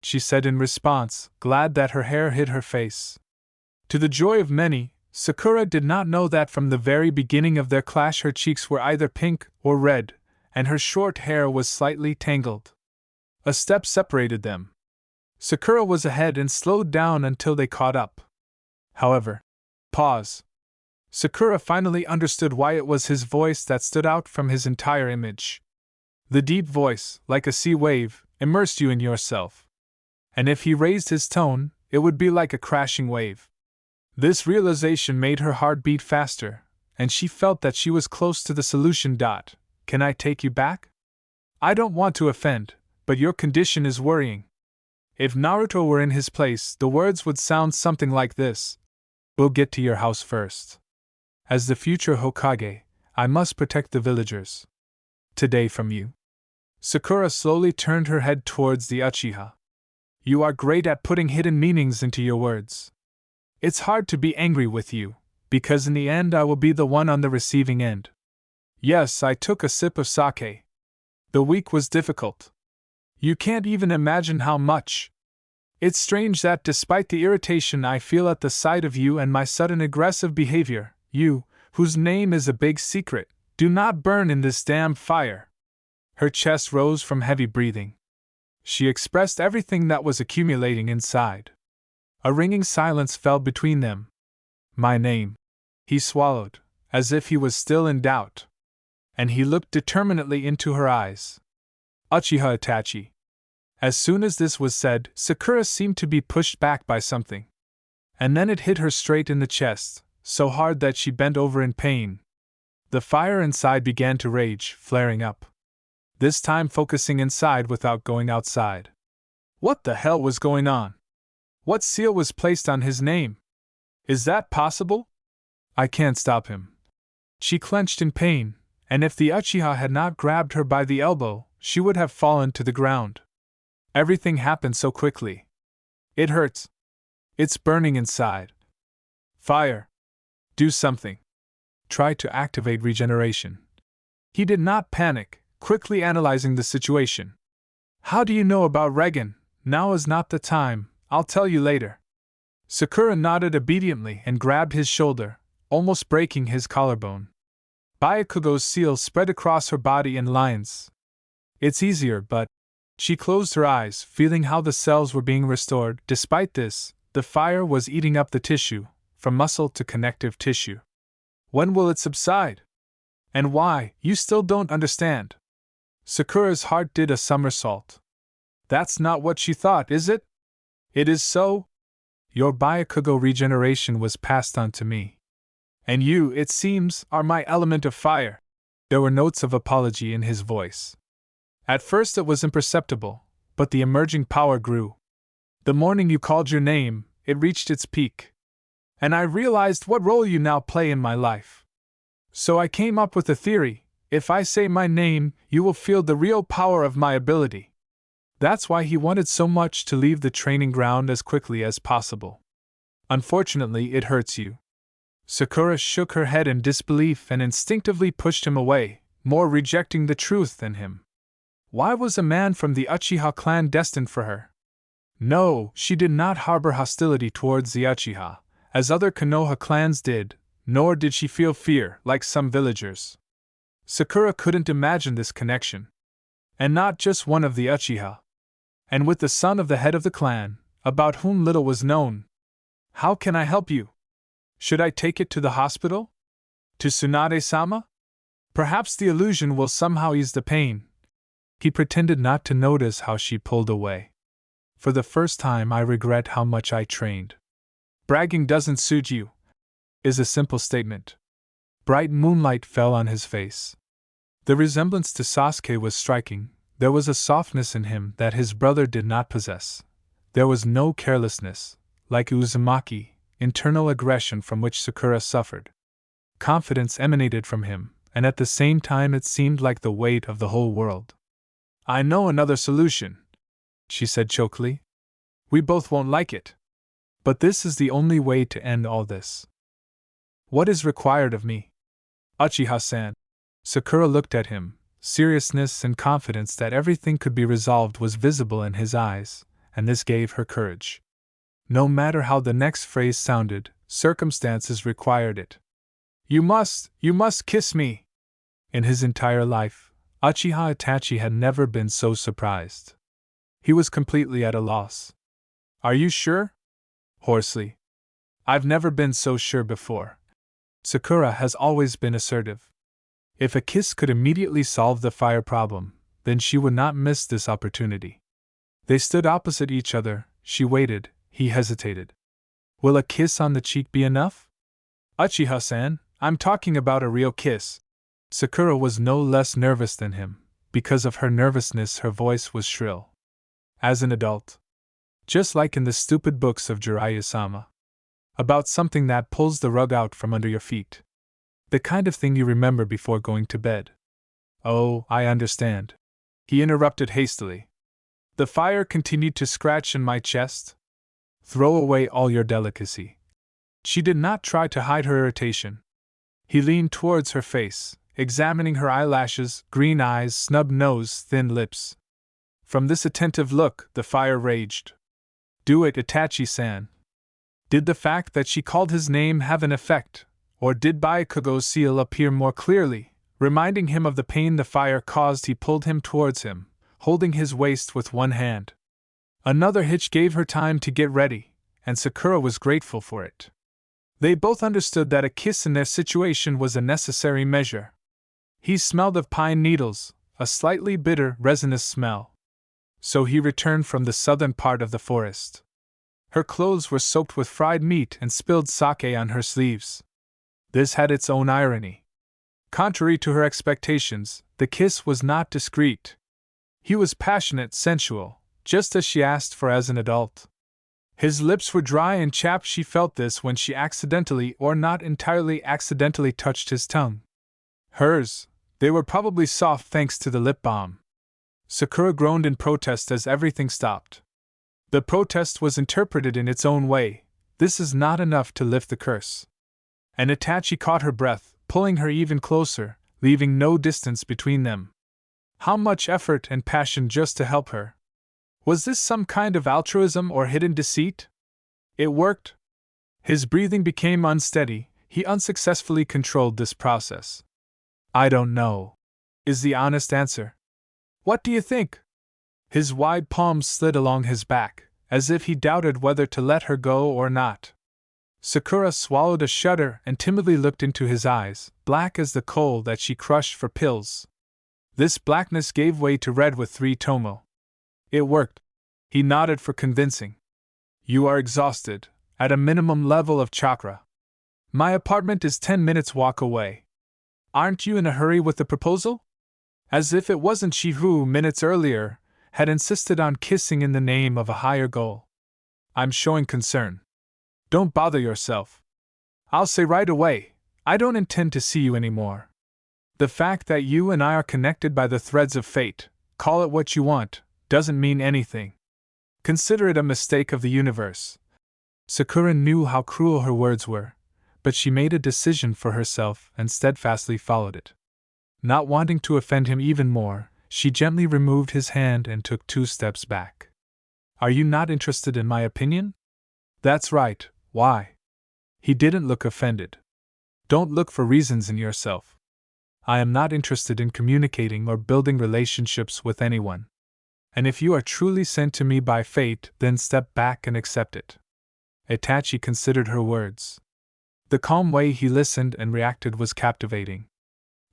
she said in response, glad that her hair hid her face. To the joy of many, Sakura did not know that from the very beginning of their clash her cheeks were either pink or red, and her short hair was slightly tangled. A step separated them. Sakura was ahead and slowed down until they caught up. However, pause. Sakura finally understood why it was his voice that stood out from his entire image. The deep voice, like a sea wave, immersed you in yourself. And if he raised his tone, it would be like a crashing wave. This realization made her heart beat faster, and she felt that she was close to the solution. Can I take you back? I don't want to offend, but your condition is worrying. If Naruto were in his place, the words would sound something like this. We'll get to your house first. As the future Hokage, I must protect the villagers. Today from you. Sakura slowly turned her head towards the Uchiha. You are great at putting hidden meanings into your words. It's hard to be angry with you, because in the end I will be the one on the receiving end. Yes, I took a sip of sake. The week was difficult. You can't even imagine how much. It's strange that despite the irritation I feel at the sight of you and my sudden aggressive behavior, you, whose name is a big secret, do not burn in this damn fire. Her chest rose from heavy breathing. She expressed everything that was accumulating inside. A ringing silence fell between them. My name. He swallowed, as if he was still in doubt. And he looked determinedly into her eyes. Uchiha Itachi. As soon as this was said, Sakura seemed to be pushed back by something. And then it hit her straight in the chest, so hard that she bent over in pain. The fire inside began to rage, flaring up. This time focusing inside without going outside. What the hell was going on? What seal was placed on his name? Is that possible? I can't stop him. She clenched in pain, and if the Uchiha had not grabbed her by the elbow, she would have fallen to the ground. Everything happened so quickly. It hurts. It's burning inside. Fire. Do something. Try to activate regeneration. He did not panic, quickly analyzing the situation. How do you know about Rinnegan? Now is not the time, I'll tell you later. Sakura nodded obediently and grabbed his shoulder, almost breaking his collarbone. Byakugo's seal spread across her body in lines. It's easier, but... She closed her eyes, feeling how the cells were being restored. Despite this, the fire was eating up the tissue, from muscle to connective tissue. When will it subside? And why? You still don't understand. Sakura's heart did a somersault. That's not what she thought, is it? It is so. Your Byakugo regeneration was passed on to me. And you, it seems, are my element of fire. There were notes of apology in his voice. At first it was imperceptible, but the emerging power grew. The morning you called your name, it reached its peak. And I realized what role you now play in my life. So I came up with a theory: if I say my name, you will feel the real power of my ability. That's why he wanted so much to leave the training ground as quickly as possible. Unfortunately, it hurts you. Sakura shook her head in disbelief and instinctively pushed him away, more rejecting the truth than him. Why was a man from the Uchiha clan destined for her? No, she did not harbor hostility towards the Uchiha, as other Konoha clans did, nor did she feel fear, like some villagers. Sakura couldn't imagine this connection. And not just one of the Uchiha. And with the son of the head of the clan, about whom little was known. How can I help you? Should I take it to the hospital? To Tsunade-sama? Perhaps the illusion will somehow ease the pain. He pretended not to notice how she pulled away. For the first time I regret how much I trained. Bragging doesn't suit you, is a simple statement. Bright moonlight fell on his face. The resemblance to Sasuke was striking. There was a softness in him that his brother did not possess. There was no carelessness, like Uzumaki, internal aggression from which Sakura suffered. Confidence emanated from him, and at the same time it seemed like the weight of the whole world. I know another solution, she said chokily. We both won't like it. But this is the only way to end all this. What is required of me? Uchiha-san. Sakura looked at him, seriousness and confidence that everything could be resolved was visible in his eyes, and this gave her courage. No matter how the next phrase sounded, circumstances required it. You must kiss me! In his entire life, Uchiha Itachi had never been so surprised. He was completely at a loss. Are you sure? Hoarsely. I've never been so sure before. Sakura has always been assertive. If a kiss could immediately solve the fire problem, then she would not miss this opportunity. They stood opposite each other, she waited, he hesitated. Will a kiss on the cheek be enough? Uchiha-san, I'm talking about a real kiss. Sakura was no less nervous than him. Because of her nervousness, her voice was shrill. As an adult. Just like in the stupid books of Jiraiya-sama. About something that pulls the rug out from under your feet. The kind of thing you remember before going to bed. Oh, I understand. He interrupted hastily. The fire continued to scratch in my chest. Throw away all your delicacy. She did not try to hide her irritation. He leaned towards her face, examining her eyelashes, green eyes, snub nose, thin lips. From this attentive look, the fire raged. Do it, Itachi-san. Did the fact that she called his name have an effect, or did Byakugan's seal appear more clearly, reminding him of the pain the fire caused? He pulled him towards him, holding his waist with one hand. Another hitch gave her time to get ready, and Sakura was grateful for it. They both understood that a kiss in their situation was a necessary measure. He smelled of pine needles, a slightly bitter, resinous smell. So he returned from the southern part of the forest. Her clothes were soaked with fried meat and spilled sake on her sleeves. This had its own irony. Contrary to her expectations, the kiss was not discreet. He was passionate, sensual, just as she asked for as an adult. His lips were dry and chapped. She felt this when she accidentally or not entirely accidentally touched his tongue. Hers, they were probably soft thanks to the lip balm. Sakura groaned in protest as everything stopped. The protest was interpreted in its own way. This is not enough to lift the curse. And Itachi caught her breath, pulling her even closer, leaving no distance between them. How much effort and passion just to help her. Was this some kind of altruism or hidden deceit? It worked. His breathing became unsteady. He unsuccessfully controlled this process. I don't know, is the honest answer. What do you think? His wide palms slid along his back, as if he doubted whether to let her go or not. Sakura swallowed a shudder and timidly looked into his eyes, black as the coal that she crushed for pills. This blackness gave way to red with 3 tomo. It worked. He nodded for convincing. You are exhausted, at a minimum level of chakra. My apartment is 10 minutes walk away. Aren't you in a hurry with the proposal? As if it wasn't she who, minutes earlier, had insisted on kissing in the name of a higher goal. I'm showing concern. Don't bother yourself. I'll say right away, I don't intend to see you anymore. The fact that you and I are connected by the threads of fate, call it what you want, doesn't mean anything. Consider it a mistake of the universe. Sakura knew how cruel her words were, but she made a decision for herself and steadfastly followed it. Not wanting to offend him even more, she gently removed his hand and took 2 steps back. Are you not interested in my opinion? That's right, why? He didn't look offended. Don't look for reasons in yourself. I am not interested in communicating or building relationships with anyone. And if you are truly sent to me by fate, then step back and accept it. Itachi considered her words. The calm way he listened and reacted was captivating.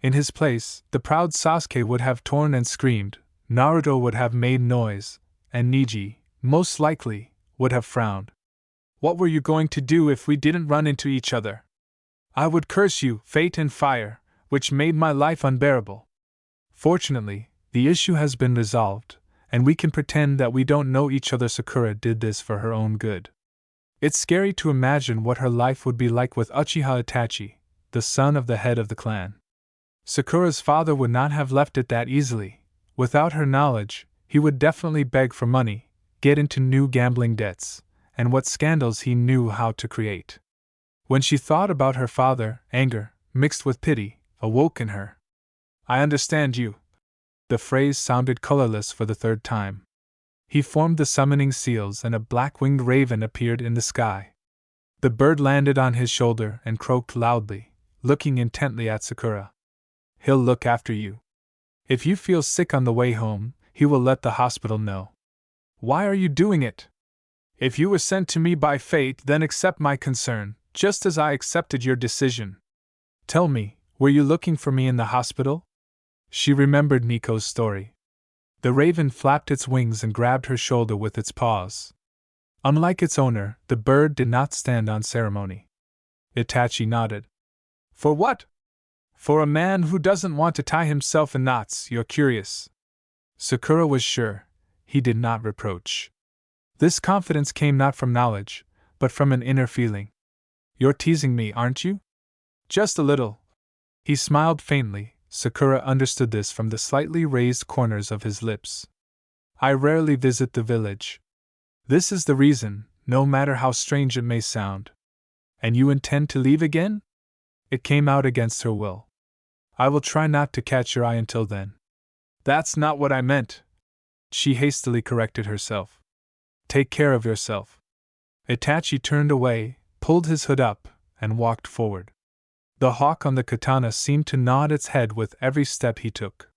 In his place, the proud Sasuke would have torn and screamed, Naruto would have made noise, and Neji, most likely, would have frowned. What were you going to do if we didn't run into each other? I would curse you, fate and fire, which made my life unbearable. Fortunately, the issue has been resolved, and we can pretend that we don't know each other. Sakura did this for her own good. It's scary to imagine what her life would be like with Uchiha Itachi, the son of the head of the clan. Sakura's father would not have left it that easily. Without her knowledge, he would definitely beg for money, get into new gambling debts, and what scandals he knew how to create. When she thought about her father, anger, mixed with pity, awoke in her. I understand you, The phrase sounded colorless for the third time. He formed the summoning seals and a black-winged raven appeared in the sky. The bird landed on his shoulder and croaked loudly, looking intently at Sakura. He'll look after you. If you feel sick on the way home, he will let the hospital know. Why are you doing it? If you were sent to me by fate, then accept my concern, just as I accepted your decision. Tell me, were you looking for me in the hospital? She remembered Nico's story. The raven flapped its wings and grabbed her shoulder with its paws. Unlike its owner, the bird did not stand on ceremony. Itachi nodded. For what? For a man who doesn't want to tie himself in knots, you're curious. Sakura was sure. He did not reproach. This confidence came not from knowledge, but from an inner feeling. You're teasing me, aren't you? Just a little. He smiled faintly. Sakura understood this from the slightly raised corners of his lips. I rarely visit the village. This is the reason, no matter how strange it may sound. And you intend to leave again? It came out against her will. I will try not to catch your eye until then. That's not what I meant. She hastily corrected herself. Take care of yourself. Itachi turned away, pulled his hood up, and walked forward. The hawk on the katana seemed to nod its head with every step he took.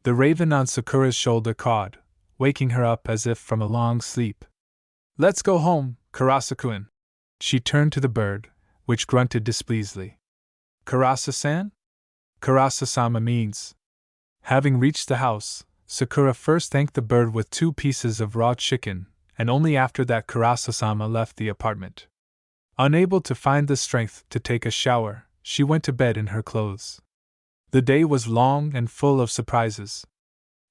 The raven on Sakura's shoulder cawed, waking her up as if from a long sleep. Let's go home, Karasa-kun. She turned to the bird, which grunted displeasedly. Karasa-san? Karasa-sama means. Having reached the house, Sakura first thanked the bird with 2 pieces of raw chicken, and only after that Karasa-sama left the apartment. Unable to find the strength to take a shower, she went to bed in her clothes. The day was long and full of surprises.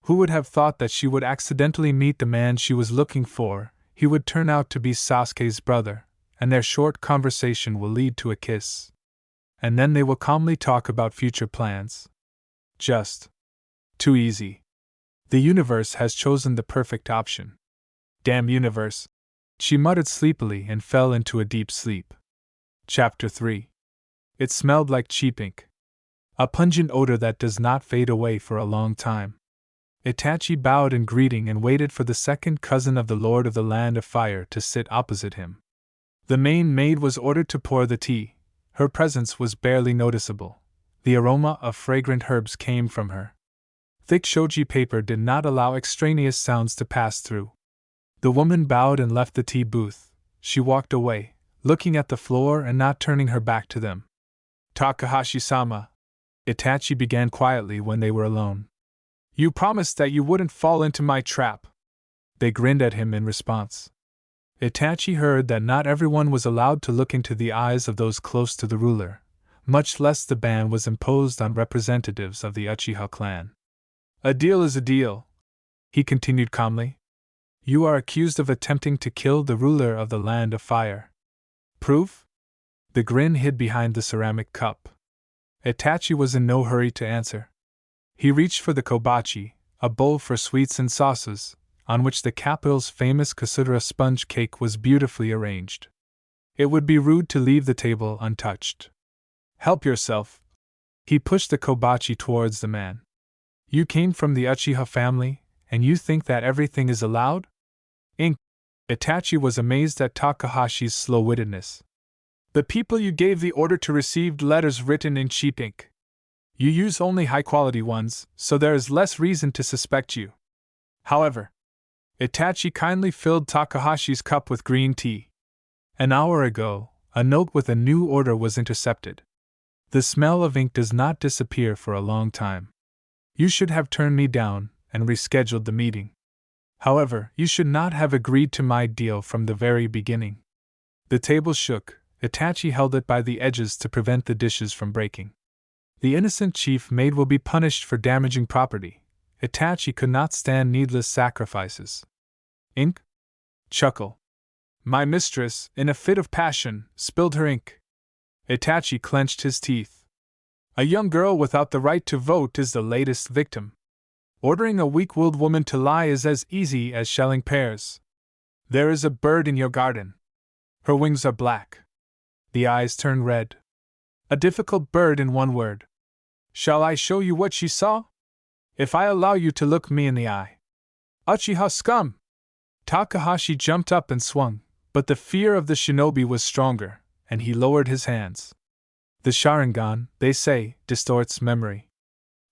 Who would have thought that she would accidentally meet the man she was looking for? He would turn out to be Sasuke's brother, and their short conversation will lead to a kiss. And then they will calmly talk about future plans. Just too easy. The universe has chosen the perfect option. Damn universe. She muttered sleepily and fell into a deep sleep. Chapter 3. It smelled like cheap ink. A pungent odor that does not fade away for a long time. Itachi bowed in greeting and waited for the second cousin of the Lord of the Land of Fire to sit opposite him. The main maid was ordered to pour the tea. Her presence was barely noticeable. The aroma of fragrant herbs came from her. Thick shoji paper did not allow extraneous sounds to pass through. The woman bowed and left the tea booth. She walked away, looking at the floor and not turning her back to them. Takahashi-sama, Itachi began quietly when they were alone. You promised that you wouldn't fall into my trap. They grinned at him in response. Itachi heard that not everyone was allowed to look into the eyes of those close to the ruler, much less the ban was imposed on representatives of the Uchiha clan. A deal is a deal, he continued calmly. You are accused of attempting to kill the ruler of the Land of Fire. Proof? The grin hid behind the ceramic cup. Itachi was in no hurry to answer. He reached for the kobachi, a bowl for sweets and sauces, on which the capital's famous Kasudara sponge cake was beautifully arranged. It would be rude to leave the table untouched. Help yourself. He pushed the kobachi towards the man. You came from the Uchiha family, and you think that everything is allowed? Ink. Itachi was amazed at Takahashi's slow-wittedness. The people you gave the order to received letters written in cheap ink. You use only high-quality ones, so there is less reason to suspect you. However, Itachi kindly filled Takahashi's cup with green tea. An hour ago, a note with a new order was intercepted. The smell of ink does not disappear for a long time. You should have turned me down and rescheduled the meeting. However, you should not have agreed to my deal from the very beginning. The table shook. Itachi held it by the edges to prevent the dishes from breaking. The innocent chief maid will be punished for damaging property. Itachi could not stand needless sacrifices. Ink? Chuckle. My mistress, in a fit of passion, spilled her ink. Itachi clenched his teeth. A young girl without the right to vote is the latest victim. Ordering a weak-willed woman to lie is as easy as shelling pears. There is a bird in your garden. Her wings are black. The eyes turn red. A difficult bird in one word. Shall I show you what she saw? If I allow you to look me in the eye. Uchiha scum! Takahashi jumped up and swung, but the fear of the shinobi was stronger, and he lowered his hands. The Sharingan, they say, distorts memory.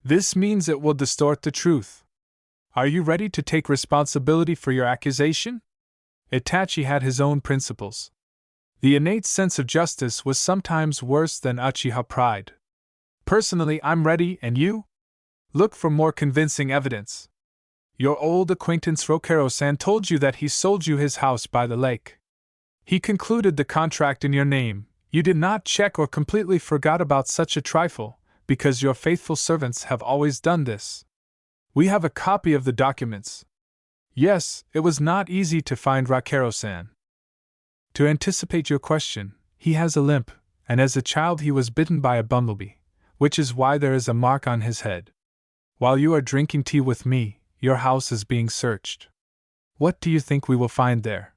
This means it will distort the truth. Are you ready to take responsibility for your accusation? Itachi had his own principles. The innate sense of justice was sometimes worse than Uchiha pride. Personally, I'm ready, and you? Look for more convincing evidence. Your old acquaintance Rokero-san told you that he sold you his house by the lake. He concluded the contract in your name. You did not check or completely forgot about such a trifle, because your faithful servants have always done this. We have a copy of the documents. Yes, it was not easy to find Rokero-san. To anticipate your question, he has a limp, and as a child he was bitten by a bumblebee, which is why there is a mark on his head. While you are drinking tea with me, your house is being searched. What do you think we will find there?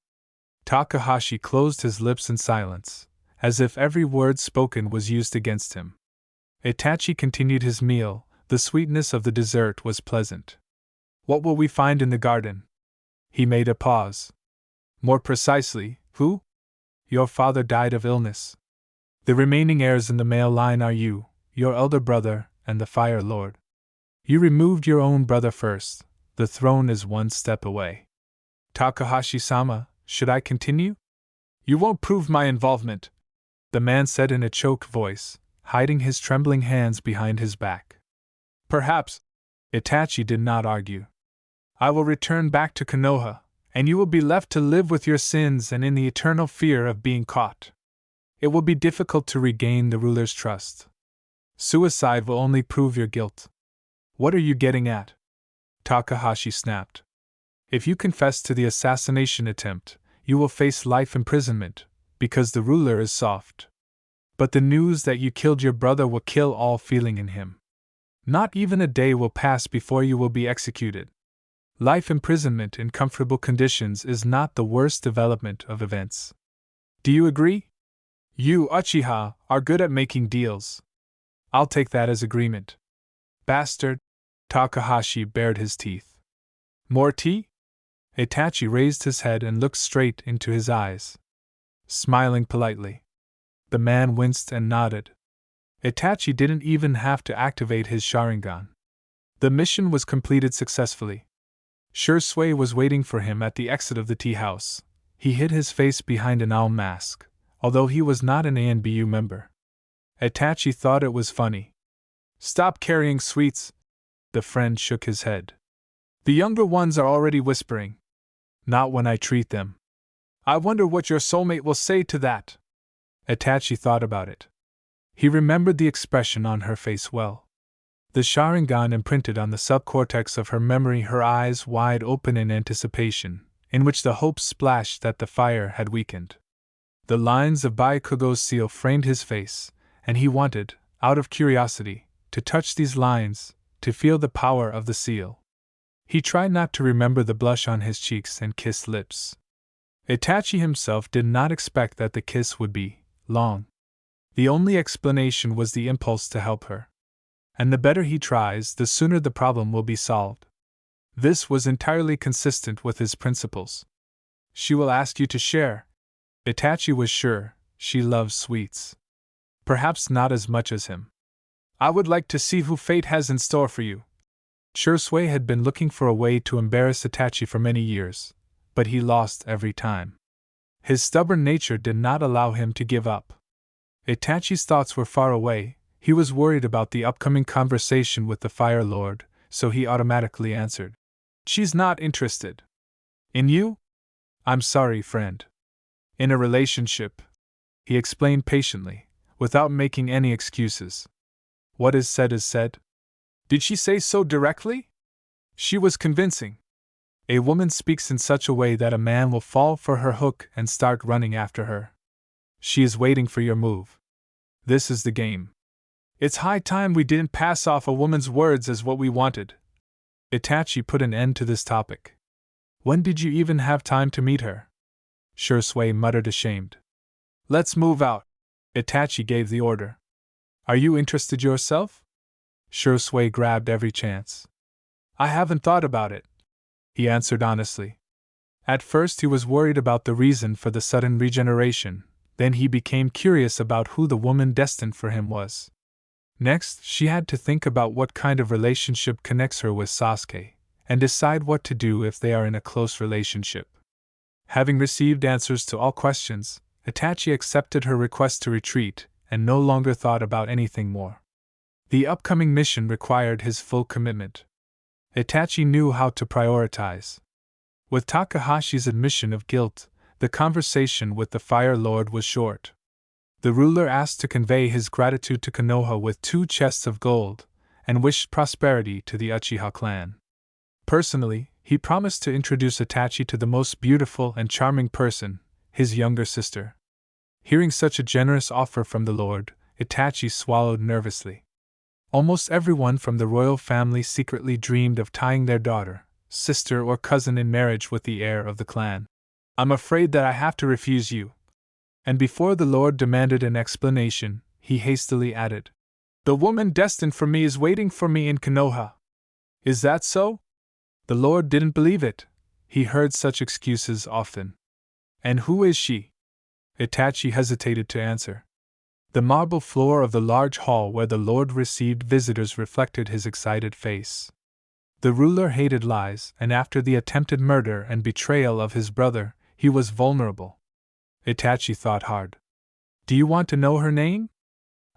Takahashi closed his lips in silence, as if every word spoken was used against him. Itachi continued his meal. The sweetness of the dessert was pleasant. What will we find in the garden? He made a pause. More precisely, who? Your father died of illness. The remaining heirs in the male line are you, your elder brother, and the Fire Lord. You removed your own brother first. The throne is one step away. Takahashi-sama, should I continue? You won't prove my involvement, the man said in a choked voice, hiding his trembling hands behind his back. Perhaps. Itachi did not argue. I will return back to Konoha, and you will be left to live with your sins and in the eternal fear of being caught. It will be difficult to regain the ruler's trust. Suicide will only prove your guilt. What are you getting at? Takahashi snapped. If you confess to the assassination attempt, you will face life imprisonment, because the ruler is soft. But the news that you killed your brother will kill all feeling in him. Not even a day will pass before you will be executed. Life imprisonment in comfortable conditions is not the worst development of events. Do you agree? You, Uchiha, are good at making deals. I'll take that as agreement. Bastard! Takahashi bared his teeth. More tea? Itachi raised his head and looked straight into his eyes, smiling politely. The man winced and nodded. Itachi didn't even have to activate his Sharingan. The mission was completed successfully. Shursui was waiting for him at the exit of the tea house. He hid his face behind an owl mask, although he was not an ANBU member. Itachi thought it was funny. Stop carrying sweets. The friend shook his head. The younger ones are already whispering. Not when I treat them. I wonder what your soulmate will say to that. Itachi thought about it. He remembered the expression on her face well. The Sharingan imprinted on the subcortex of her memory, her eyes wide open in anticipation, in which the hope splashed that the fire had weakened. The lines of Byakugan's seal framed his face, and he wanted, out of curiosity, to touch these lines, to feel the power of the seal. He tried not to remember the blush on his cheeks and kissed lips. Itachi himself did not expect that the kiss would be long. The only explanation was the impulse to help her. And the better he tries, the sooner the problem will be solved. This was entirely consistent with his principles. She will ask you to share. Itachi was sure she loves sweets. Perhaps not as much as him. I would like to see who fate has in store for you. Shursui had been looking for a way to embarrass Itachi for many years, but he lost every time. His stubborn nature did not allow him to give up. Itachi's thoughts were far away. He was worried about the upcoming conversation with the Fire Lord, so he automatically answered. She's not interested. In you? I'm sorry, friend. In a relationship, he explained patiently, without making any excuses. What is said is said. Did she say so directly? She was convincing. A woman speaks in such a way that a man will fall for her hook and start running after her. She is waiting for your move. This is the game. It's high time we didn't pass off a woman's words as what we wanted. Itachi put an end to this topic. When did you even have time to meet her? Shursui muttered ashamed. Let's move out. Itachi gave the order. Are you interested yourself? Shursui grabbed every chance. I haven't thought about it, he answered honestly. At first he was worried about the reason for the sudden regeneration, then he became curious about who the woman destined for him was. Next, she had to think about what kind of relationship connects her with Sasuke, and decide what to do if they are in a close relationship. Having received answers to all questions, Itachi accepted her request to retreat, and no longer thought about anything more. The upcoming mission required his full commitment. Itachi knew how to prioritize. With Takahashi's admission of guilt, the conversation with the Fire Lord was short. The ruler asked to convey his gratitude to Konoha with 2 chests of gold, and wished prosperity to the Uchiha clan. Personally, he promised to introduce Itachi to the most beautiful and charming person, his younger sister. Hearing such a generous offer from the Lord, Itachi swallowed nervously. Almost everyone from the royal family secretly dreamed of tying their daughter, sister, or cousin in marriage with the heir of the clan. I'm afraid that I have to refuse you. And before the Lord demanded an explanation, he hastily added, The woman destined for me is waiting for me in Konoha. Is that so? The Lord didn't believe it. He heard such excuses often. And who is she? Itachi hesitated to answer. The marble floor of the large hall where the Lord received visitors reflected his excited face. The ruler hated lies, and after the attempted murder and betrayal of his brother, he was vulnerable. Itachi thought hard. Do you want to know her name?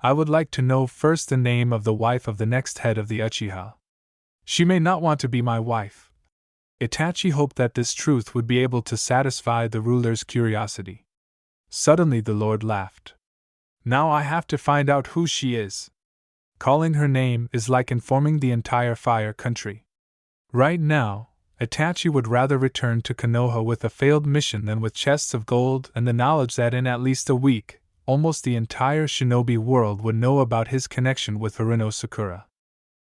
I would like to know first the name of the wife of the next head of the Uchiha. She may not want to be my wife. Itachi hoped that this truth would be able to satisfy the ruler's curiosity. Suddenly the Lord laughed. Now I have to find out who she is. Calling her name is like informing the entire Fire Country. Right now, Itachi would rather return to Konoha with a failed mission than with chests of gold and the knowledge that in at least a week, almost the entire shinobi world would know about his connection with Haruno Sakura.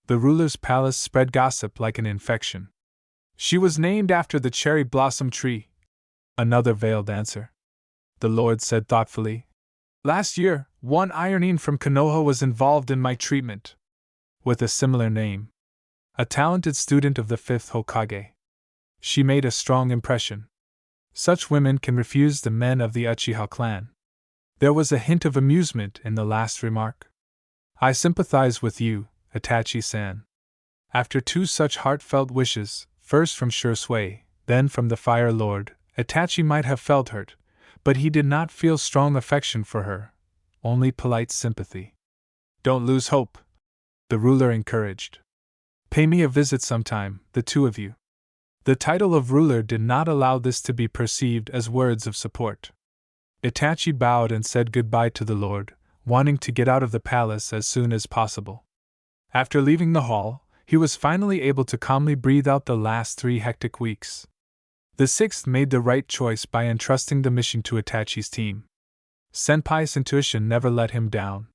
The ruler's palace spread gossip like an infection. She was named after the cherry blossom tree. Another veiled answer. The Lord said thoughtfully. Last year, one ironin from Konoha was involved in my treatment. With a similar name. A talented student of the 5th Hokage. She made a strong impression. Such women can refuse the men of the Uchiha clan. There was a hint of amusement in the last remark. I sympathize with you, Itachi-san. After 2 such heartfelt wishes, first from Shursui, then from the Fire Lord, Itachi might have felt hurt, but he did not feel strong affection for her, only polite sympathy. Don't lose hope, the ruler encouraged. Pay me a visit sometime, the 2 of you. The title of ruler did not allow this to be perceived as words of support. Itachi bowed and said goodbye to the Lord, wanting to get out of the palace as soon as possible. After leaving the hall, he was finally able to calmly breathe out the last 3 hectic weeks. The 6th made the right choice by entrusting the mission to Itachi's team. Senpai's intuition never let him down.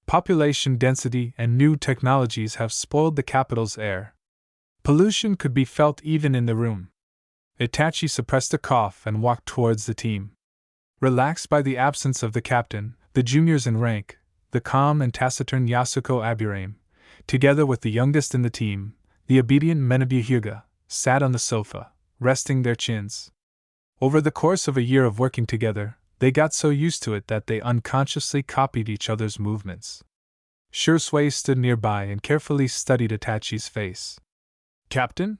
Population density and new technologies have spoiled the capital's air. Pollution could be felt even in the room. Itachi suppressed a cough and walked towards the team. Relaxed by the absence of the captain, the juniors in rank, the calm and taciturn Yasuko Aburame, together with the youngest in the team, the obedient Menabu Hyuga, sat on the sofa, resting their chins. Over the course of a year of working together, they got so used to it that they unconsciously copied each other's movements. Shursui stood nearby and carefully studied Itachi's face. Captain?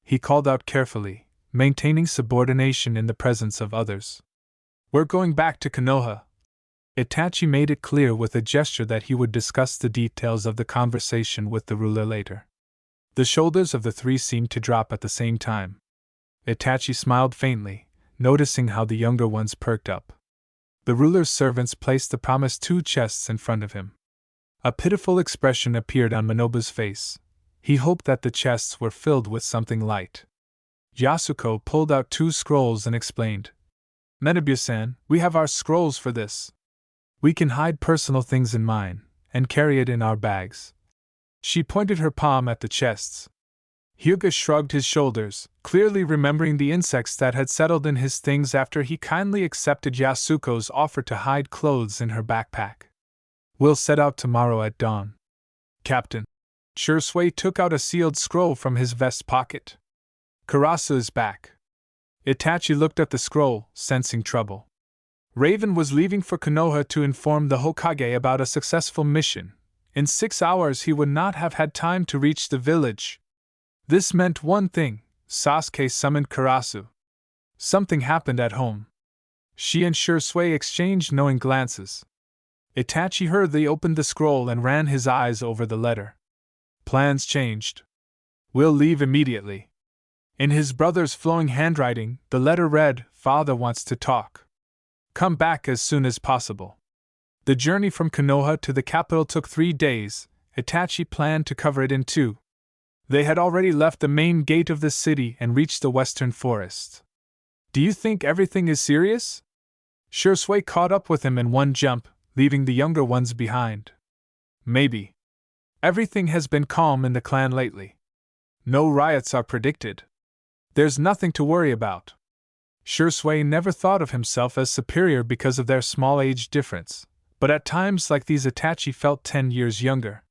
He called out carefully, maintaining subordination in the presence of others. We're going back to Konoha. Itachi made it clear with a gesture that he would discuss the details of the conversation with the ruler later. The shoulders of the 3 seemed to drop at the same time. Itachi smiled faintly, noticing how the younger ones perked up. The ruler's servants placed the promised 2 chests in front of him. A pitiful expression appeared on Minobu's face. He hoped that the chests were filled with something light. Yasuko pulled out 2 scrolls and explained. Menabu-san, we have our scrolls for this. We can hide personal things in mine, and carry it in our bags. She pointed her palm at the chests. Hyuga shrugged his shoulders, clearly remembering the insects that had settled in his things after he kindly accepted Yasuko's offer to hide clothes in her backpack. We'll set out tomorrow at dawn. Captain. Shursui took out a sealed scroll from his vest pocket. Karasu is back. Itachi looked at the scroll, sensing trouble. Raven was leaving for Konoha to inform the Hokage about a successful mission. In 6 hours he would not have had time to reach the village. This meant one thing: Sasuke summoned Karasu. Something happened at home. She and Shursui exchanged knowing glances. Itachi hurriedly opened the scroll and ran his eyes over the letter. Plans changed. We'll leave immediately. In his brother's flowing handwriting, the letter read, Father wants to talk. Come back as soon as possible. The journey from Konoha to the capital took 3 days. Itachi planned to cover it in 2. They had already left the main gate of the city and reached the western forest. Do you think everything is serious? Shursui caught up with him in one jump, leaving the younger ones behind. Maybe. Everything has been calm in the clan lately. No riots are predicted. There's nothing to worry about. Shursui never thought of himself as superior because of their small age difference, but at times like these Itachi felt 10 years younger.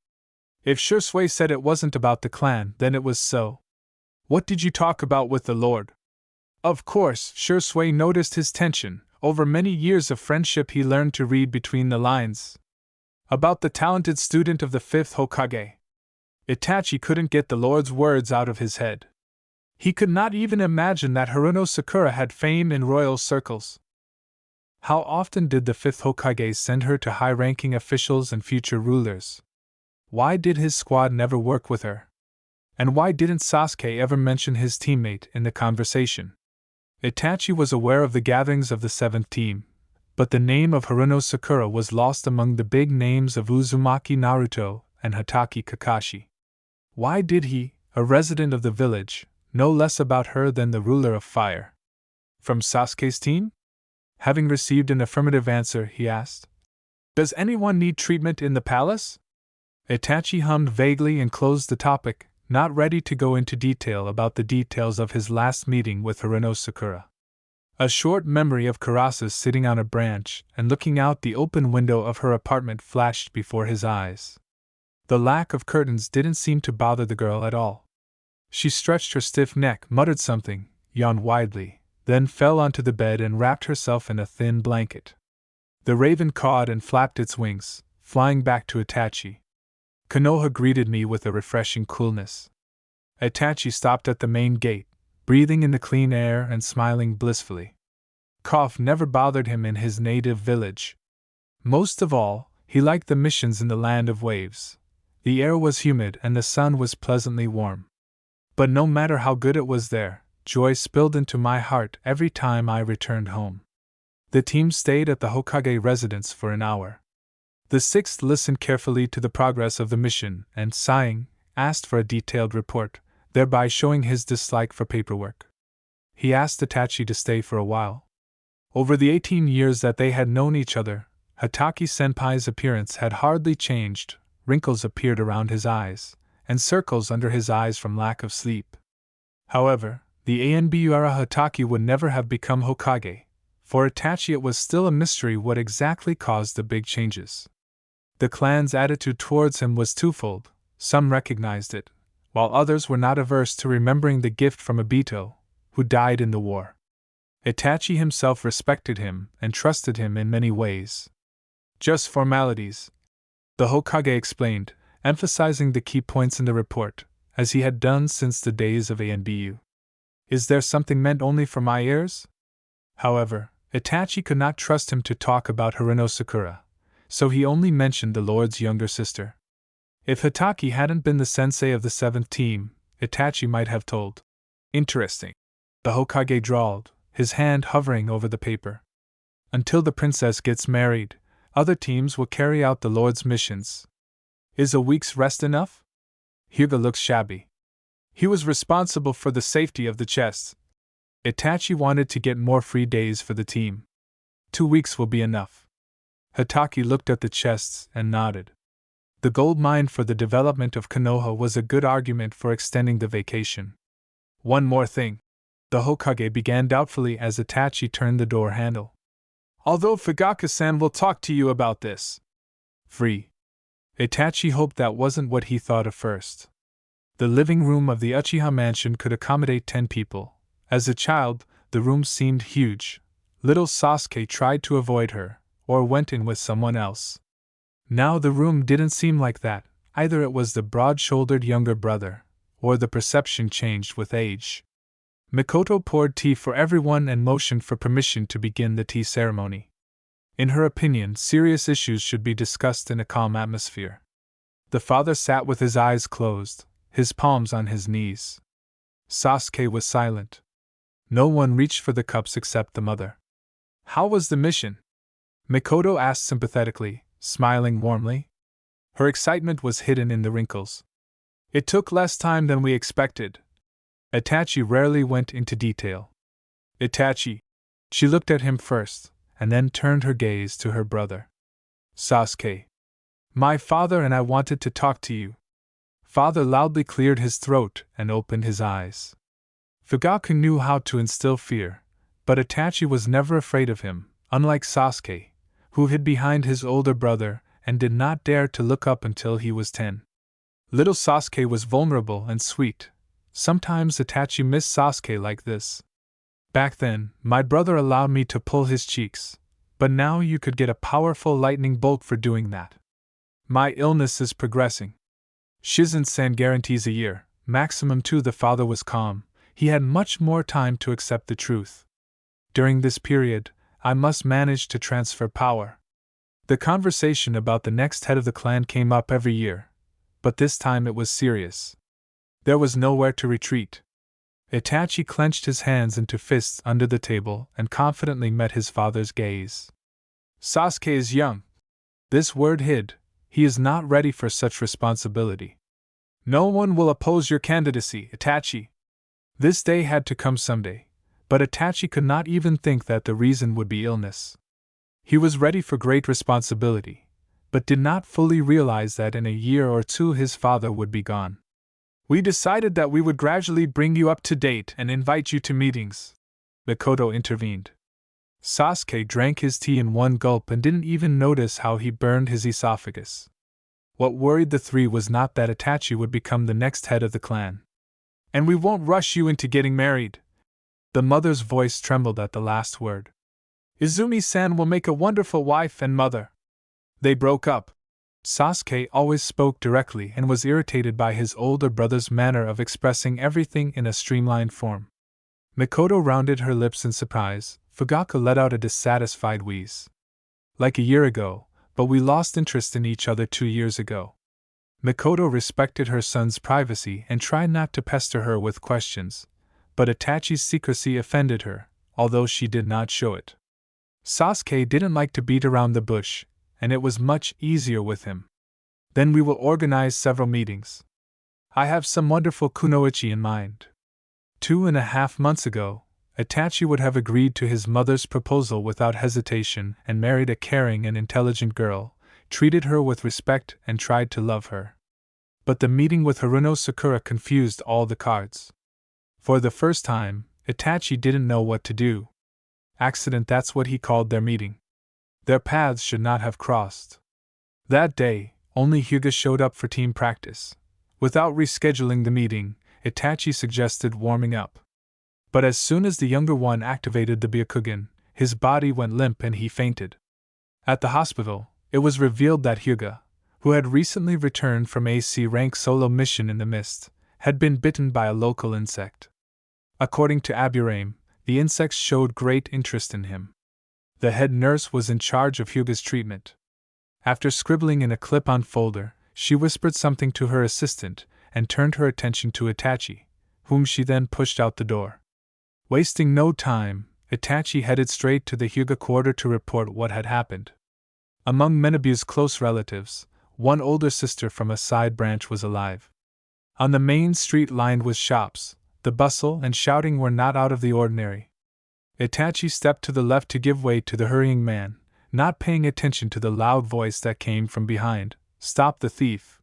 If Shursui said it wasn't about the clan, then it was so. What did you talk about with the Lord? Of course, Shursui noticed his tension. Over many years of friendship he learned to read between the lines. About the talented student of the 5th Hokage. Itachi couldn't get the Lord's words out of his head. He could not even imagine that Haruno Sakura had fame in royal circles. How often did the 5th Hokage send her to high-ranking officials and future rulers? Why did his squad never work with her? And why didn't Sasuke ever mention his teammate in the conversation? Itachi was aware of the gatherings of the 7th team, but the name of Haruno Sakura was lost among the big names of Uzumaki Naruto and Hatake Kakashi. Why did he, a resident of the village, know less about her than the ruler of fire? From Sasuke's team? Having received an affirmative answer, he asked, Does anyone need treatment in the palace? Itachi hummed vaguely and closed the topic, not ready to go into detail about the details of his last meeting with Haruno Sakura. A short memory of Karasu sitting on a branch and looking out the open window of her apartment flashed before his eyes. The lack of curtains didn't seem to bother the girl at all. She stretched her stiff neck, muttered something, yawned widely, then fell onto the bed and wrapped herself in a thin blanket. The raven cawed and flapped its wings, flying back to Itachi. Konoha greeted me with a refreshing coolness. Itachi stopped at the main gate, breathing in the clean air and smiling blissfully. Cough never bothered him in his native village. Most of all, he liked the missions in the land of waves. The air was humid and the sun was pleasantly warm. But no matter how good it was there, joy spilled into my heart every time I returned home. The team stayed at the Hokage residence for an hour. The 6th listened carefully to the progress of the mission and, sighing, asked for a detailed report, thereby showing his dislike for paperwork. He asked Itachi to stay for a while. Over the 18 years that they had known each other, Hatake-senpai's appearance had hardly changed. Wrinkles appeared around his eyes, and circles under his eyes from lack of sleep. However, the Anbura Hatake would never have become Hokage. For Itachi it was still a mystery what exactly caused the big changes. The clan's attitude towards him was twofold. Some recognized it, while others were not averse to remembering the gift from Obito, who died in the war. Itachi himself respected him and trusted him in many ways. Just formalities, the Hokage explained, emphasizing the key points in the report, as he had done since the days of Anbu. Is there something meant only for my ears? However, Itachi could not trust him to talk about Haruno Sakura, so he only mentioned the Lord's younger sister. If Hatake hadn't been the sensei of the 7th team, Itachi might have told. Interesting, the Hokage drawled, his hand hovering over the paper. Until the princess gets married, other teams will carry out the Lord's missions. Is a week's rest enough? Hyuga looks shabby. He was responsible for the safety of the chests. Itachi wanted to get more free days for the team. 2 weeks will be enough. Hatake looked at the chests and nodded. The gold mine for the development of Konoha was a good argument for extending the vacation. One more thing. The Hokage began doubtfully as Itachi turned the door handle. Although Fugaka-san will talk to you about this. Free. Itachi hoped that wasn't what he thought at first. The living room of the Uchiha mansion could accommodate 10 people. As a child, the room seemed huge. Little Sasuke tried to avoid her, or went in with someone else. Now the room didn't seem like that. Either it was the broad-shouldered younger brother, or the perception changed with age. Mikoto poured tea for everyone and motioned for permission to begin the tea ceremony. In her opinion, serious issues should be discussed in a calm atmosphere. The father sat with his eyes closed, his palms on his knees. Sasuke was silent. No one reached for the cups except the mother. "How was the mission?" Mikoto asked sympathetically, smiling warmly. Her excitement was hidden in the wrinkles. "It took less time than we expected." Itachi rarely went into detail. "Itachi." She looked at him first, and then turned her gaze to her brother. "Sasuke. My father and I wanted to talk to you." Father loudly cleared his throat and opened his eyes. Fugaku knew how to instill fear, but Itachi was never afraid of him, unlike Sasuke, who hid behind his older brother and did not dare to look up until he was 10. Little Sasuke was vulnerable and sweet. Sometimes Itachi missed Sasuke like this. "Back then, my brother allowed me to pull his cheeks, but now you could get a powerful lightning bolt for doing that. My illness is progressing. Shizen-san guarantees a year, maximum 2." The father was calm. He had much more time to accept the truth. "During this period, I must manage to transfer power." The conversation about the next head of the clan came up every year, but this time it was serious. There was nowhere to retreat. Itachi clenched his hands into fists under the table and confidently met his father's gaze. "Sasuke is young." This word hid. "He is not ready for such responsibility." "No one will oppose your candidacy, Itachi." This day had to come someday, but Itachi could not even think that the reason would be illness. He was ready for great responsibility, but did not fully realize that in a year or two his father would be gone. "We decided that we would gradually bring you up to date and invite you to meetings," Mikoto intervened. Sasuke drank his tea in one gulp and didn't even notice how he burned his esophagus. What worried the three was not that Itachi would become the next head of the clan. "And we won't rush you into getting married." The mother's voice trembled at the last word. "Izumi-san will make a wonderful wife and mother." They broke up. Sasuke always spoke directly and was irritated by his older brother's manner of expressing everything in a streamlined form. Mikoto rounded her lips in surprise. Fugaku let out a dissatisfied wheeze. "Like a year ago, but we lost interest in each other 2 years ago." Mikoto respected her son's privacy and tried not to pester her with questions, but Itachi's secrecy offended her, although she did not show it. Sasuke didn't like to beat around the bush, and it was much easier with him. "Then we will organize several meetings. I have some wonderful kunoichi in mind." 2.5 months ago, Itachi would have agreed to his mother's proposal without hesitation and married a caring and intelligent girl, treated her with respect and tried to love her. But the meeting with Haruno Sakura confused all the cards. For the first time, Itachi didn't know what to do. Accident, that's what he called their meeting. Their paths should not have crossed. That day, only Hyuga showed up for team practice. Without rescheduling the meeting, Itachi suggested warming up. But as soon as the younger one activated the Byakugan, his body went limp and he fainted. At the hospital, it was revealed that Hyuga, who had recently returned from a C-rank solo mission in the mist, had been bitten by a local insect. According to Aburame, the insects showed great interest in him. The head nurse was in charge of Hyuga's treatment. After scribbling in a clip-on folder, she whispered something to her assistant and turned her attention to Itachi, whom she then pushed out the door. Wasting no time, Itachi headed straight to the Hyuga quarter to report what had happened. Among Menabu's close relatives, one older sister from a side branch was alive. On the main street lined with shops, the bustle and shouting were not out of the ordinary. Itachi stepped to the left to give way to the hurrying man, not paying attention to the loud voice that came from behind, "Stop the thief."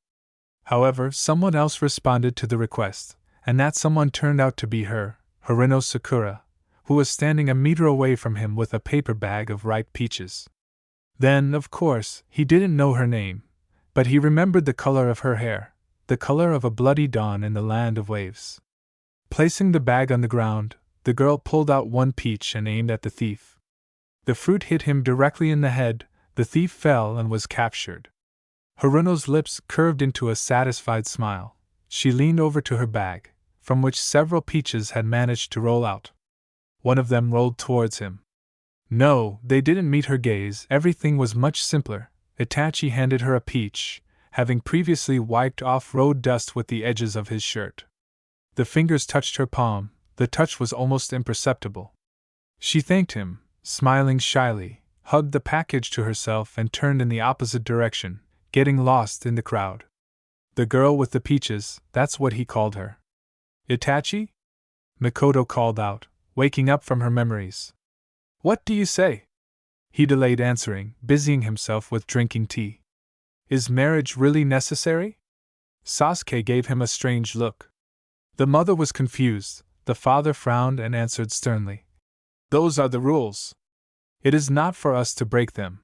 However, someone else responded to the request, and that someone turned out to be Haruno Sakura, who was standing a meter away from him with a paper bag of ripe peaches. Then, of course, he didn't know her name. But he remembered the color of her hair, the color of a bloody dawn in the land of waves. Placing the bag on the ground, the girl pulled out one peach and aimed at the thief. The fruit hit him directly in the head, the thief fell and was captured. Haruno's lips curved into a satisfied smile. She leaned over to her bag, from which several peaches had managed to roll out. One of them rolled towards him. No, they didn't meet her gaze. Everything was much simpler. Itachi handed her a peach, having previously wiped off road dust with the edges of his shirt. The fingers touched her palm. The touch was almost imperceptible. She thanked him, smiling shyly, hugged the package to herself and turned in the opposite direction, getting lost in the crowd. The girl with the peaches, that's what he called her. Itachi? Mikoto called out, waking up from her memories. What do you say? He delayed answering, busying himself with drinking tea. Is marriage really necessary? Sasuke gave him a strange look. The mother was confused, the father frowned and answered sternly. Those are the rules. It is not for us to break them.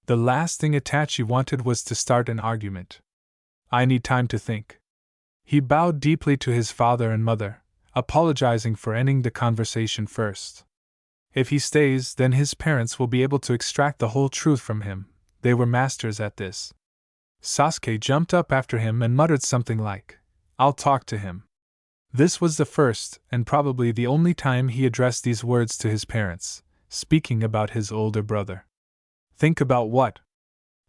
The last thing Itachi wanted was to start an argument. I need time to think. He bowed deeply to his father and mother, apologizing for ending the conversation first. If he stays, then his parents will be able to extract the whole truth from him. They were masters at this. Sasuke jumped up after him and muttered something like, I'll talk to him. This was the first, and probably the only time he addressed these words to his parents, speaking about his older brother. Think about what?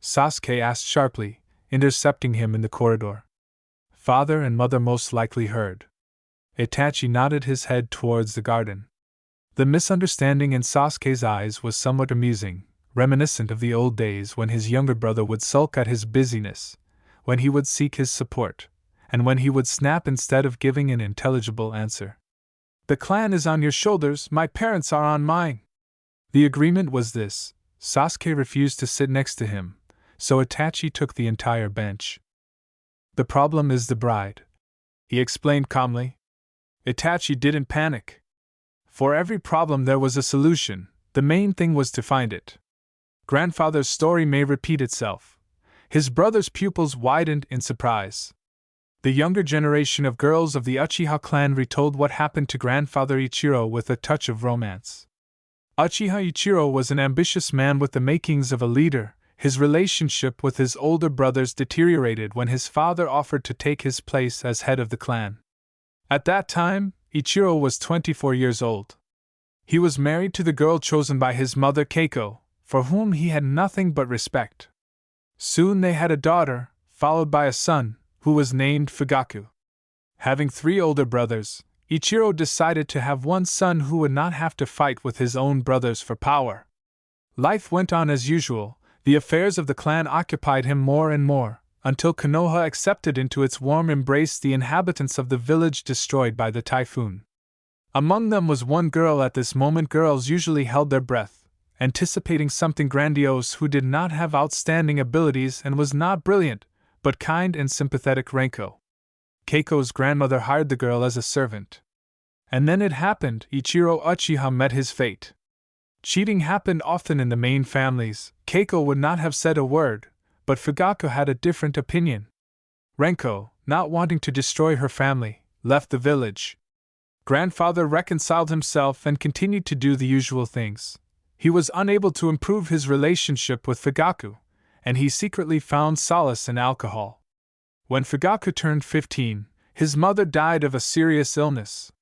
Sasuke asked sharply, intercepting him in the corridor. Father and mother most likely heard. Itachi nodded his head towards the garden. The misunderstanding in Sasuke's eyes was somewhat amusing, reminiscent of the old days when his younger brother would sulk at his busyness, when he would seek his support, and when he would snap instead of giving an intelligible answer. The clan is on your shoulders, my parents are on mine. The agreement was this: Sasuke refused to sit next to him, so Itachi took the entire bench. The problem is the bride, he explained calmly. Itachi didn't panic. For every problem there was a solution, the main thing was to find it. Grandfather's story may repeat itself. His brother's pupils widened in surprise. The younger generation of girls of the Uchiha clan retold what happened to grandfather Ichiro with a touch of romance. Uchiha Ichiro was an ambitious man with the makings of a leader. His relationship with his older brothers deteriorated when his father offered to take his place as head of the clan. At that time, Ichiro was 24 years old. He was married to the girl chosen by his mother Keiko, for whom he had nothing but respect. Soon they had a daughter, followed by a son, who was named Fugaku. Having 3 older brothers, Ichiro decided to have one son who would not have to fight with his own brothers for power. Life went on as usual. The affairs of the clan occupied him more and more, until Konoha accepted into its warm embrace the inhabitants of the village destroyed by the typhoon. Among them was one girl. At this moment girls usually held their breath, anticipating something grandiose, who did not have outstanding abilities and was not brilliant, but kind and sympathetic. Renko. Keiko's grandmother hired the girl as a servant. And then it happened, Ichiro Uchiha met his fate. Cheating happened often in the main families. Keiko would not have said a word, but Fugaku had a different opinion. Renko, not wanting to destroy her family, left the village. Grandfather reconciled himself and continued to do the usual things. He was unable to improve his relationship with Fugaku, and he secretly found solace in alcohol. When Fugaku turned 15, his mother died of a serious illness.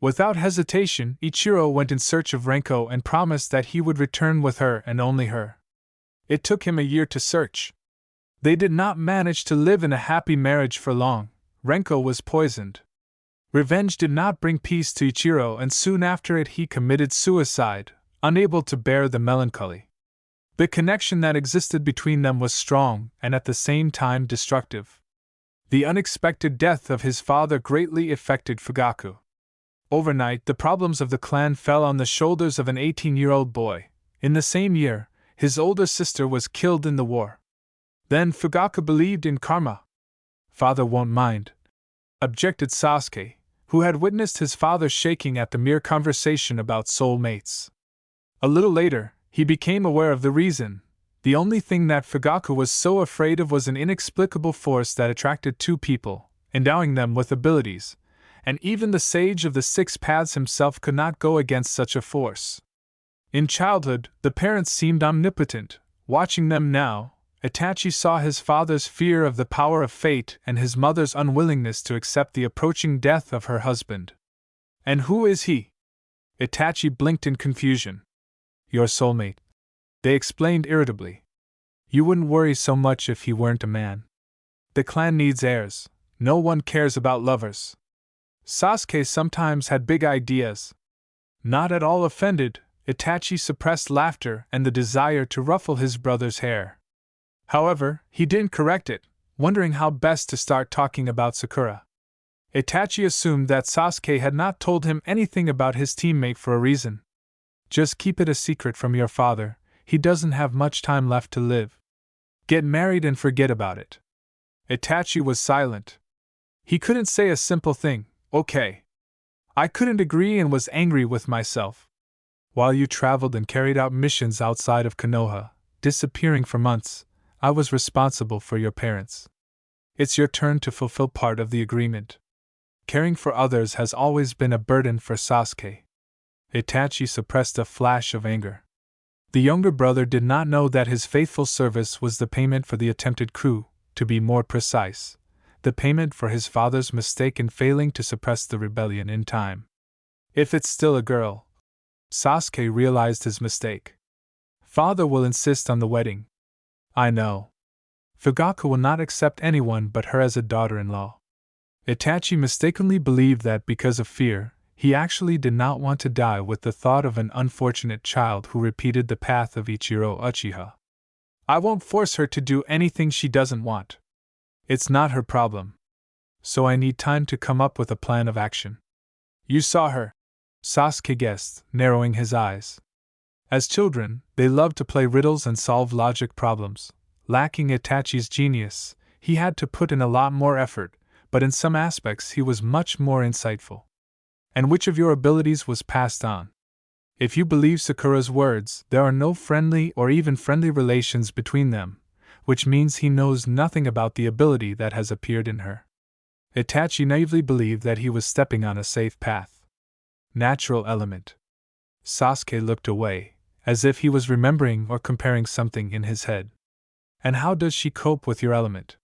Without hesitation, Ichiro went in search of Renko and promised that he would return with her and only her. It took him a year to search. They did not manage to live in a happy marriage for long. Renko was poisoned. Revenge did not bring peace to Ichiro, and soon after it he committed suicide, unable to bear the melancholy. The connection that existed between them was strong and at the same time destructive. The unexpected death of his father greatly affected Fugaku. Overnight, the problems of the clan fell on the shoulders of an 18-year-old boy. In the same year, his older sister was killed in the war. Then Fugaku believed in karma. Father won't mind, objected Sasuke, who had witnessed his father shaking at the mere conversation about soul mates. A little later, he became aware of the reason. The only thing that Fugaku was so afraid of was an inexplicable force that attracted two people, endowing them with abilities, and even the sage of the six paths himself could not go against such a force. In childhood, the parents seemed omnipotent. Watching them now, Itachi saw his father's fear of the power of fate and his mother's unwillingness to accept the approaching death of her husband. And who is he? Itachi blinked in confusion. Your soulmate, they explained irritably. You wouldn't worry so much if he weren't a man. The clan needs heirs. No one cares about lovers. Sasuke sometimes had big ideas. Not at all offended, Itachi suppressed laughter and the desire to ruffle his brother's hair. However, he didn't correct it, wondering how best to start talking about Sakura. Itachi assumed that Sasuke had not told him anything about his teammate for a reason. Just keep it a secret from your father, he doesn't have much time left to live. Get married and forget about it. Itachi was silent. He couldn't say a simple thing, okay. I couldn't agree and was angry with myself. While you traveled and carried out missions outside of Konoha, disappearing for months, I was responsible for your parents. It's your turn to fulfill part of the agreement. Caring for others has always been a burden for Sasuke. Itachi suppressed a flash of anger. The younger brother did not know that his faithful service was the payment for the attempted coup, to be more precise, the payment for his father's mistake in failing to suppress the rebellion in time. If it's still a girl, Sasuke realized his mistake. Father will insist on the wedding. I know. Fugaku will not accept anyone but her as a daughter-in-law. Itachi mistakenly believed that because of fear, he actually did not want to die with the thought of an unfortunate child who repeated the path of Ichiro Uchiha. I won't force her to do anything she doesn't want. It's not her problem. So I need time to come up with a plan of action. You saw her, Sasuke guessed, narrowing his eyes. As children, they loved to play riddles and solve logic problems. Lacking Itachi's genius, he had to put in a lot more effort, but in some aspects he was much more insightful. And which of your abilities was passed on? If you believe Sakura's words, there are no friendly or even friendly relations between them, which means he knows nothing about the ability that has appeared in her. Itachi naively believed that he was stepping on a safe path. Natural element. Sasuke looked away, as if he was remembering or comparing something in his head. And how does she cope with your element?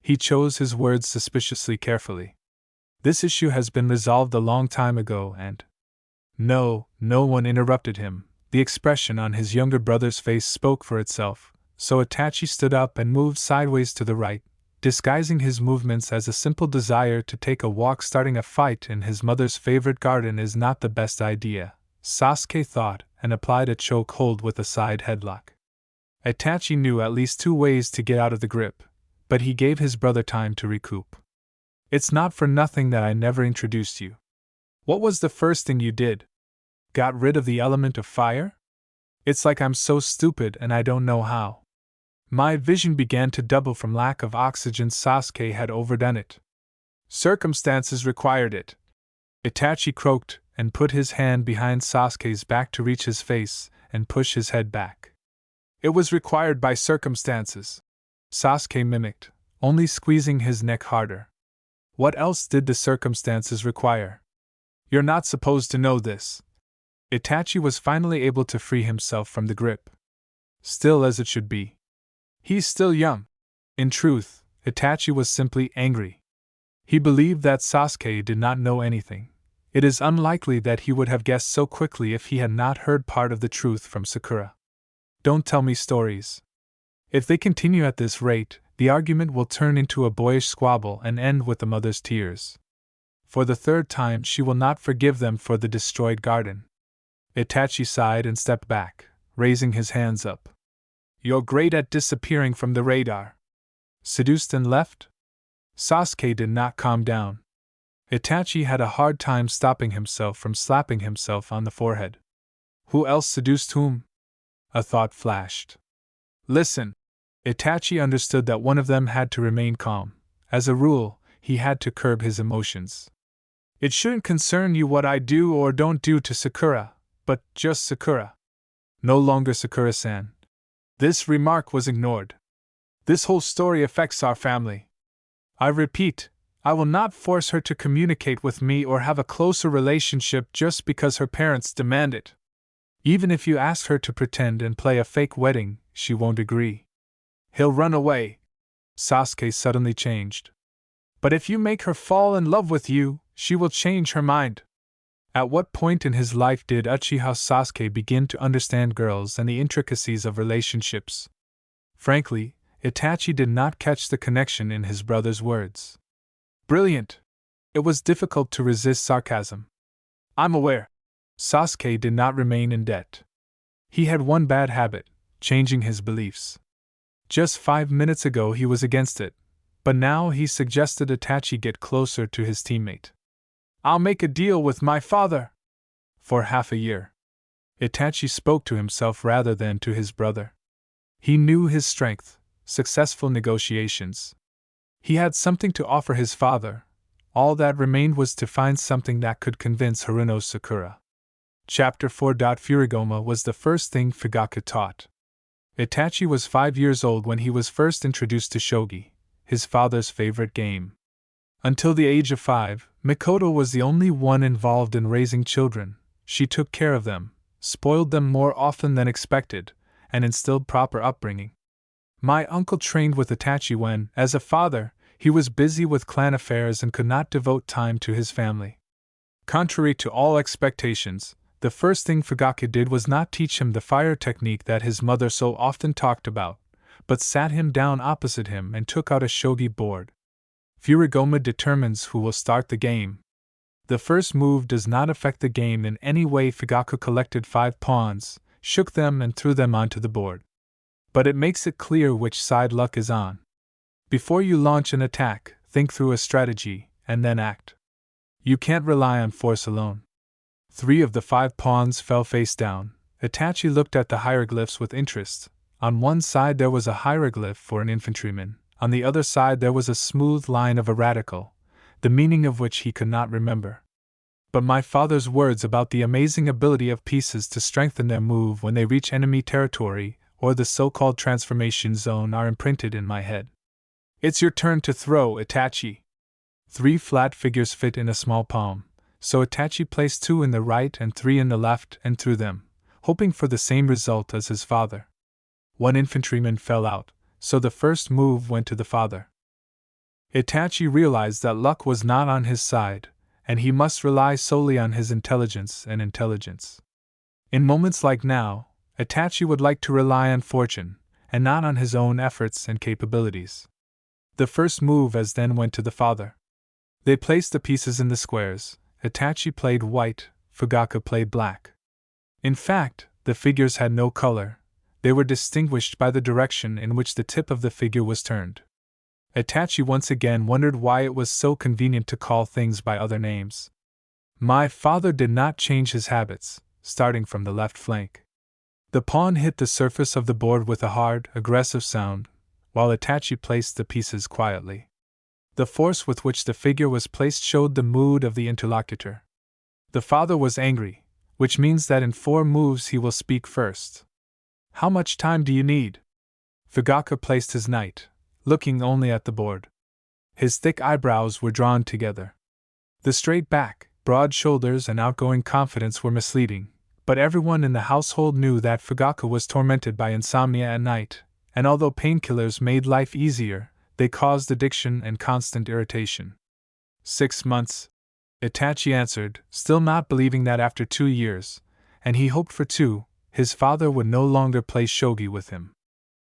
He chose his words suspiciously carefully. This issue has been resolved a long time ago and… No one interrupted him. The expression on his younger brother's face spoke for itself, so Itachi stood up and moved sideways to the right, disguising his movements as a simple desire to take a walk. Starting a fight in his mother's favorite garden is not the best idea, Sasuke thought, and applied a choke hold with a side headlock. Itachi knew at least two ways to get out of the grip, but he gave his brother time to recoup. It's not for nothing that I never introduced you. What was the first thing you did? Got rid of the element of fire? It's like I'm so stupid and I don't know how. My vision began to double from lack of oxygen. Sasuke had overdone it. Circumstances required it. Itachi croaked and put his hand behind Sasuke's back to reach his face and push his head back. It was required by circumstances, Sasuke mimicked, only squeezing his neck harder. What else did the circumstances require? You're not supposed to know this. Itachi was finally able to free himself from the grip. Still as it should be. He's still young. In truth, Itachi was simply angry. He believed that Sasuke did not know anything. It is unlikely that he would have guessed so quickly if he had not heard part of the truth from Sakura. Don't tell me stories. If they continue at this rate, the argument will turn into a boyish squabble and end with the mother's tears. For the third time she will not forgive them for the destroyed garden. Itachi sighed and stepped back, raising his hands up. You're great at disappearing from the radar. Seduced and left? Sasuke did not calm down. Itachi had a hard time stopping himself from slapping himself on the forehead. Who else seduced whom? A thought flashed. Listen. Itachi understood that one of them had to remain calm. As a rule, he had to curb his emotions. It shouldn't concern you what I do or don't do to Sakura, but just Sakura. No longer Sakura-san. This remark was ignored. This whole story affects our family. I repeat, I will not force her to communicate with me or have a closer relationship just because her parents demand it. Even if you ask her to pretend and play a fake wedding, she won't agree. He'll run away. Sasuke suddenly changed. But if you make her fall in love with you, she will change her mind. At what point in his life did Uchiha Sasuke begin to understand girls and the intricacies of relationships? Frankly, Itachi did not catch the connection in his brother's words. Brilliant! It was difficult to resist sarcasm. I'm aware. Sasuke did not remain in debt. He had one bad habit, changing his beliefs. Just 5 minutes ago he was against it, but now he suggested Itachi get closer to his teammate. I'll make a deal with my father. For half a year. Itachi spoke to himself rather than to his brother. He knew his strength, successful negotiations. He had something to offer his father. All that remained was to find something that could convince Haruno Sakura. Chapter 4. Furigoma was the first thing Fugaku taught. Itachi was 5 years old when he was first introduced to shogi, his father's favorite game. Until the age of 5, Mikoto was the only one involved in raising children. She took care of them, spoiled them more often than expected, and instilled proper upbringing. My uncle trained with Itachi when, as a father, he was busy with clan affairs and could not devote time to his family. Contrary to all expectations, the first thing Fugaku did was not teach him the fire technique that his mother so often talked about, but sat him down opposite him and took out a shogi board. Furigoma determines who will start the game. The first move does not affect the game in any way. Fugaku collected 5 pawns, shook them and threw them onto the board. But it makes it clear which side luck is on. Before you launch an attack, think through a strategy, and then act. You can't rely on force alone. 3 of the 5 pawns fell face down. Itachi looked at the hieroglyphs with interest. On one side there was a hieroglyph for an infantryman, on the other side there was a smooth line of a radical, the meaning of which he could not remember. But my father's words about the amazing ability of pieces to strengthen their move when they reach enemy territory, or the so-called transformation zone, are imprinted in my head. It's your turn to throw, Itachi. 3 flat figures fit in a small palm, so Itachi placed 2 in the right and 3 in the left and threw them, hoping for the same result as his father. 1 infantryman fell out, so the first move went to the father. Itachi realized that luck was not on his side, and he must rely solely on his intelligence. In moments like now, Itachi would like to rely on fortune, and not on his own efforts and capabilities. The first move as then went to the father. They placed the pieces in the squares. Itachi played white, Fugaku played black. In fact, the figures had no color. They were distinguished by the direction in which the tip of the figure was turned. Itachi once again wondered why it was so convenient to call things by other names. My father did not change his habits, starting from the left flank. The pawn hit the surface of the board with a hard, aggressive sound, while Itachi placed the pieces quietly. The force with which the figure was placed showed the mood of the interlocutor. The father was angry, which means that in 4 moves he will speak first. How much time do you need? Fugaku placed his knight, looking only at the board. His thick eyebrows were drawn together. The straight back, broad shoulders, and outgoing confidence were misleading, but everyone in the household knew that Fugaku was tormented by insomnia at night, and although painkillers made life easier, they caused addiction and constant irritation. 6 months, Itachi answered, still not believing that after 2 years, and he hoped for 2, his father would no longer play shogi with him.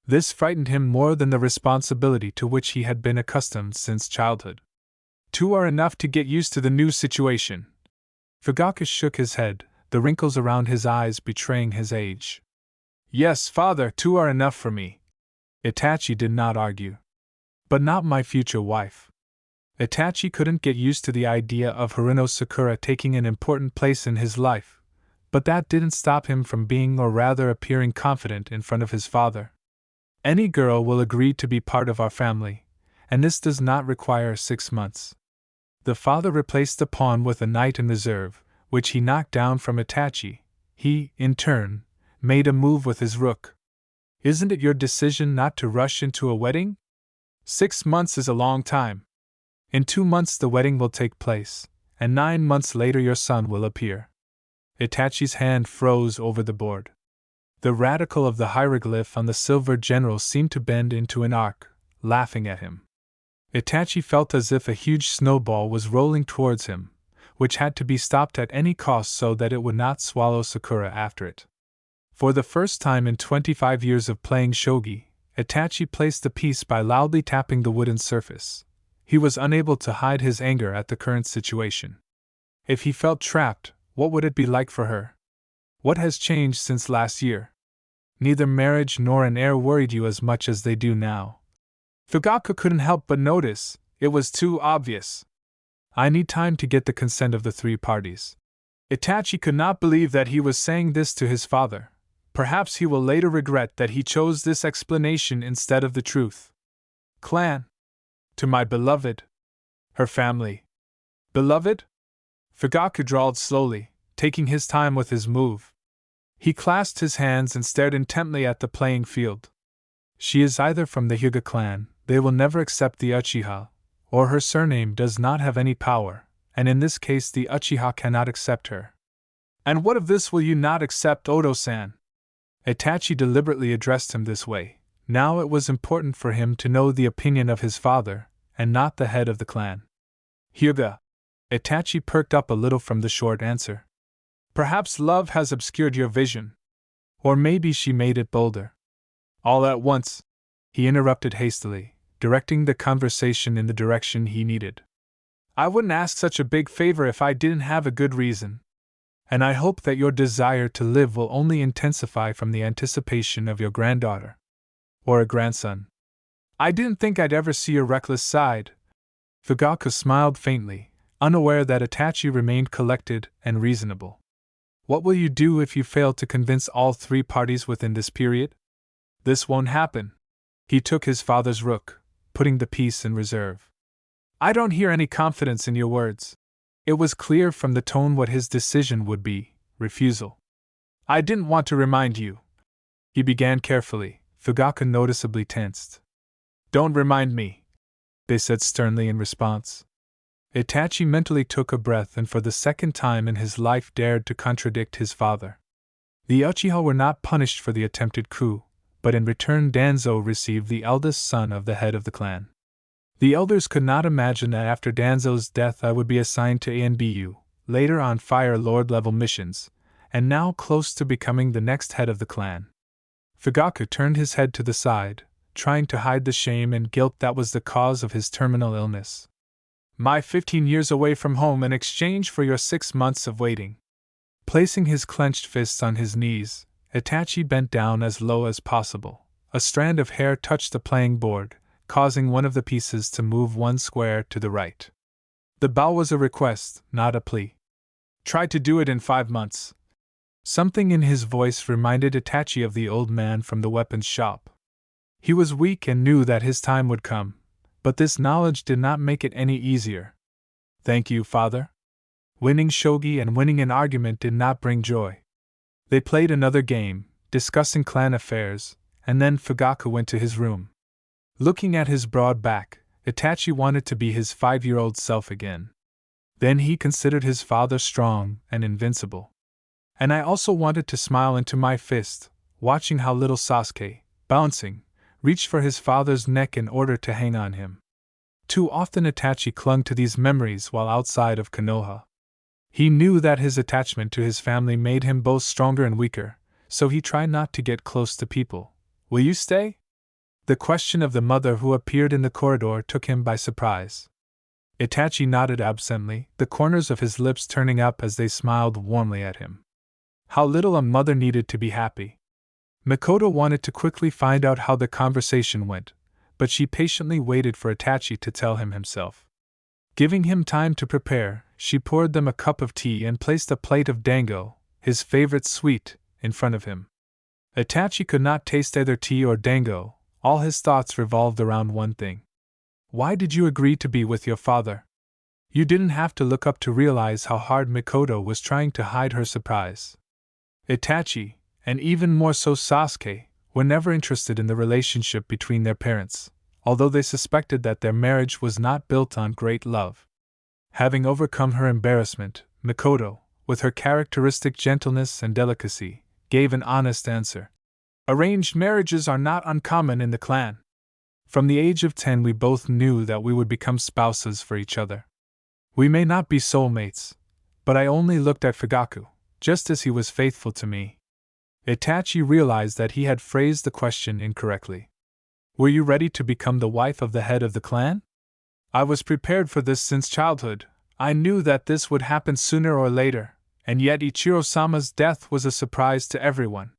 This frightened him more than the responsibility to which he had been accustomed since childhood. 2 are enough to get used to the new situation. Fugaku shook his head, the wrinkles around his eyes betraying his age. Yes, father, 2 are enough for me. Itachi did not argue. But not my future wife. Itachi couldn't get used to the idea of Haruno Sakura taking an important place in his life, but that didn't stop him from being, or rather appearing, confident in front of his father. Any girl will agree to be part of our family, and this does not require 6 months. The father replaced the pawn with a knight in reserve, which he knocked down from Itachi. He, in turn, made a move with his rook. Isn't it your decision not to rush into a wedding? 6 months is a long time. In 2 months the wedding will take place, and 9 months later your son will appear. Itachi's hand froze over the board. The radical of the hieroglyph on the silver general seemed to bend into an arc, laughing at him. Itachi felt as if a huge snowball was rolling towards him, which had to be stopped at any cost so that it would not swallow Sakura after it. For the first time in 25 years of playing shogi, Itachi placed the piece by loudly tapping the wooden surface. He was unable to hide his anger at the current situation. If he felt trapped, what would it be like for her? What has changed since last year? Neither marriage nor an heir worried you as much as they do now. Fugaku couldn't help but notice, it was too obvious. I need time to get the consent of the 3 parties. Itachi could not believe that he was saying this to his father. Perhaps he will later regret that he chose this explanation instead of the truth. Clan. To my beloved. Her family. Beloved? Fugaku drawled slowly, taking his time with his move. He clasped his hands and stared intently at the playing field. She is either from the Hyuga clan, they will never accept the Uchiha, or her surname does not have any power, and in this case the Uchiha cannot accept her. And what of this will you not accept, Odo-san? Itachi deliberately addressed him this way. Now it was important for him to know the opinion of his father, and not the head of the clan. Hyuga. Itachi perked up a little from the short answer. Perhaps love has obscured your vision. Or maybe she made it bolder. All at once, he interrupted hastily, directing the conversation in the direction he needed. I wouldn't ask such a big favor if I didn't have a good reason. And I hope that your desire to live will only intensify from the anticipation of your granddaughter. Or a grandson. I didn't think I'd ever see your reckless side. Fugaku smiled faintly, unaware that Itachi remained collected and reasonable. What will you do if you fail to convince all 3 parties within this period? This won't happen. He took his father's rook, putting the piece in reserve. I don't hear any confidence in your words. It was clear from the tone what his decision would be: refusal. I didn't want to remind you. He began carefully. Fugaku noticeably tensed. Don't remind me, they said sternly in response. Itachi mentally took a breath and for the second time in his life dared to contradict his father. The Uchiha were not punished for the attempted coup, but in return Danzo received the eldest son of the head of the clan. The elders could not imagine that after Danzo's death I would be assigned to ANBU, later on Fire Lord level missions, and now close to becoming the next head of the clan. Fugaku turned his head to the side, trying to hide the shame and guilt that was the cause of his terminal illness. My 15 years away from home in exchange for your 6 months of waiting. Placing his clenched fists on his knees, Itachi bent down as low as possible. A strand of hair touched the playing board, causing one of the pieces to move 1 square to the right. The bow was a request, not a plea. Try to do it in 5 months. Something in his voice reminded Itachi of the old man from the weapons shop. He was weak and knew that his time would come, but this knowledge did not make it any easier. Thank you, father. Winning shogi and winning an argument did not bring joy. They played another game, discussing clan affairs, and then Fugaku went to his room. Looking at his broad back, Itachi wanted to be his 5-year-old self again. Then he considered his father strong and invincible. And I also wanted to smile into my fist, watching how little Sasuke, bouncing, reached for his father's neck in order to hang on him. Too often Itachi clung to these memories while outside of Konoha. He knew that his attachment to his family made him both stronger and weaker, so he tried not to get close to people. Will you stay? The question of the mother who appeared in the corridor took him by surprise. Itachi nodded absently, the corners of his lips turning up as they smiled warmly at him. How little a mother needed to be happy. Mikoto wanted to quickly find out how the conversation went, but she patiently waited for Itachi to tell him himself. Giving him time to prepare, she poured them a cup of tea and placed a plate of dango, his favorite sweet, in front of him. Itachi could not taste either tea or dango, all his thoughts revolved around one thing. Why did you agree to be with your father? You didn't have to look up to realize how hard Mikoto was trying to hide her surprise. Itachi, and even more so Sasuke, were never interested in the relationship between their parents, although they suspected that their marriage was not built on great love. Having overcome her embarrassment, Mikoto, with her characteristic gentleness and delicacy, gave an honest answer. Arranged marriages are not uncommon in the clan. From the age of 10 we both knew that we would become spouses for each other. We may not be soulmates, but I only looked at Fugaku, just as he was faithful to me. Itachi realized that he had phrased the question incorrectly. Were you ready to become the wife of the head of the clan? I was prepared for this since childhood. I knew that this would happen sooner or later, and yet Ichiro-sama's death was a surprise to everyone.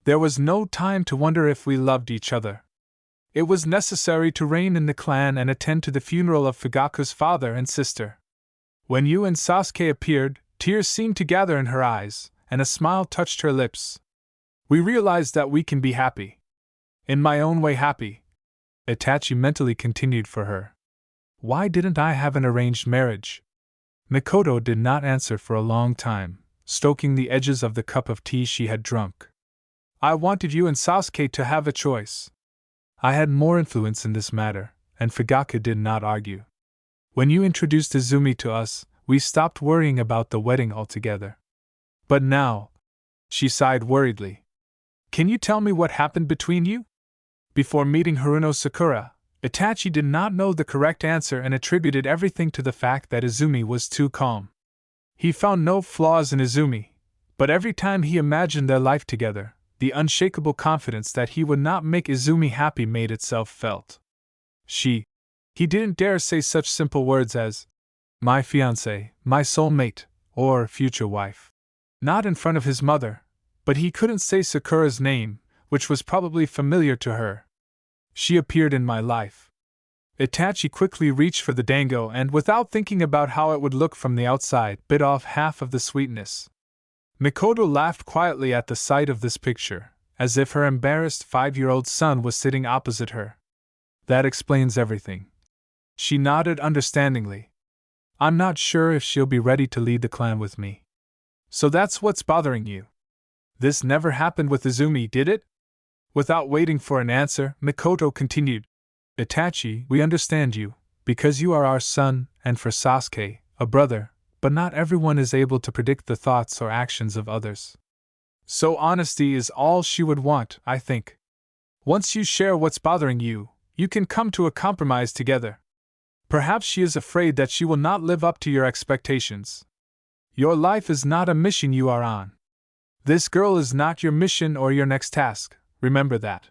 There was no time to wonder if we loved each other. It was necessary to reign in the clan and attend to the funeral of Fugaku's father and sister. When you and Sasuke appeared, tears seemed to gather in her eyes, and a smile touched her lips. We realized that we can be happy. In my own way happy. Itachi mentally continued for her. Why didn't I have an arranged marriage? Mikoto did not answer for a long time, stroking the edges of the cup of tea she had drunk. I wanted you and Sasuke to have a choice. I had more influence in this matter, and Fugaku did not argue. When you introduced Izumi to us, we stopped worrying about the wedding altogether. But now, she sighed worriedly. Can you tell me what happened between you? Before meeting Haruno Sakura, Itachi did not know the correct answer and attributed everything to the fact that Izumi was too calm. He found no flaws in Izumi, but every time he imagined their life together, the unshakable confidence that he would not make Izumi happy made itself felt. He didn't dare say such simple words as, my fiancée, my soulmate, or future wife. Not in front of his mother, but he couldn't say Sakura's name, which was probably familiar to her. She appeared in my life. Itachi quickly reached for the dango and, without thinking about how it would look from the outside, bit off half of the sweetness. Mikoto laughed quietly at the sight of this picture, as if her embarrassed 5-year-old son was sitting opposite her. That explains everything. She nodded understandingly. I'm not sure if she'll be ready to lead the clan with me. So that's what's bothering you. This never happened with Izumi, did it? Without waiting for an answer, Mikoto continued. Itachi, we understand you, because you are our son, and for Sasuke, a brother, but not everyone is able to predict the thoughts or actions of others. So honesty is all she would want, I think. Once you share what's bothering you, you can come to a compromise together. Perhaps she is afraid that she will not live up to your expectations. Your life is not a mission you are on. This girl is not your mission or your next task, remember that.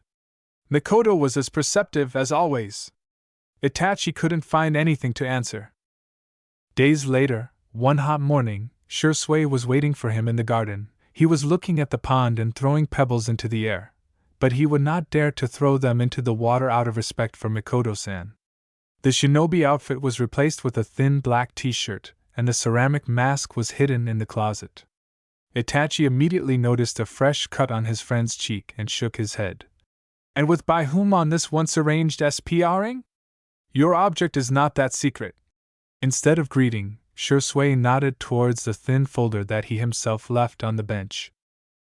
Mikoto was as perceptive as always. Itachi couldn't find anything to answer. Days later, one hot morning, Shisui was waiting for him in the garden. He was looking at the pond and throwing pebbles into the air, but he would not dare to throw them into the water out of respect for Mikoto-san. The shinobi outfit was replaced with a thin black t-shirt, and the ceramic mask was hidden in the closet. Itachi immediately noticed a fresh cut on his friend's cheek and shook his head. And with by whom on this once arranged SPRing? Your object is not that secret. Instead of greeting, Shisui nodded towards the thin folder that he himself left on the bench.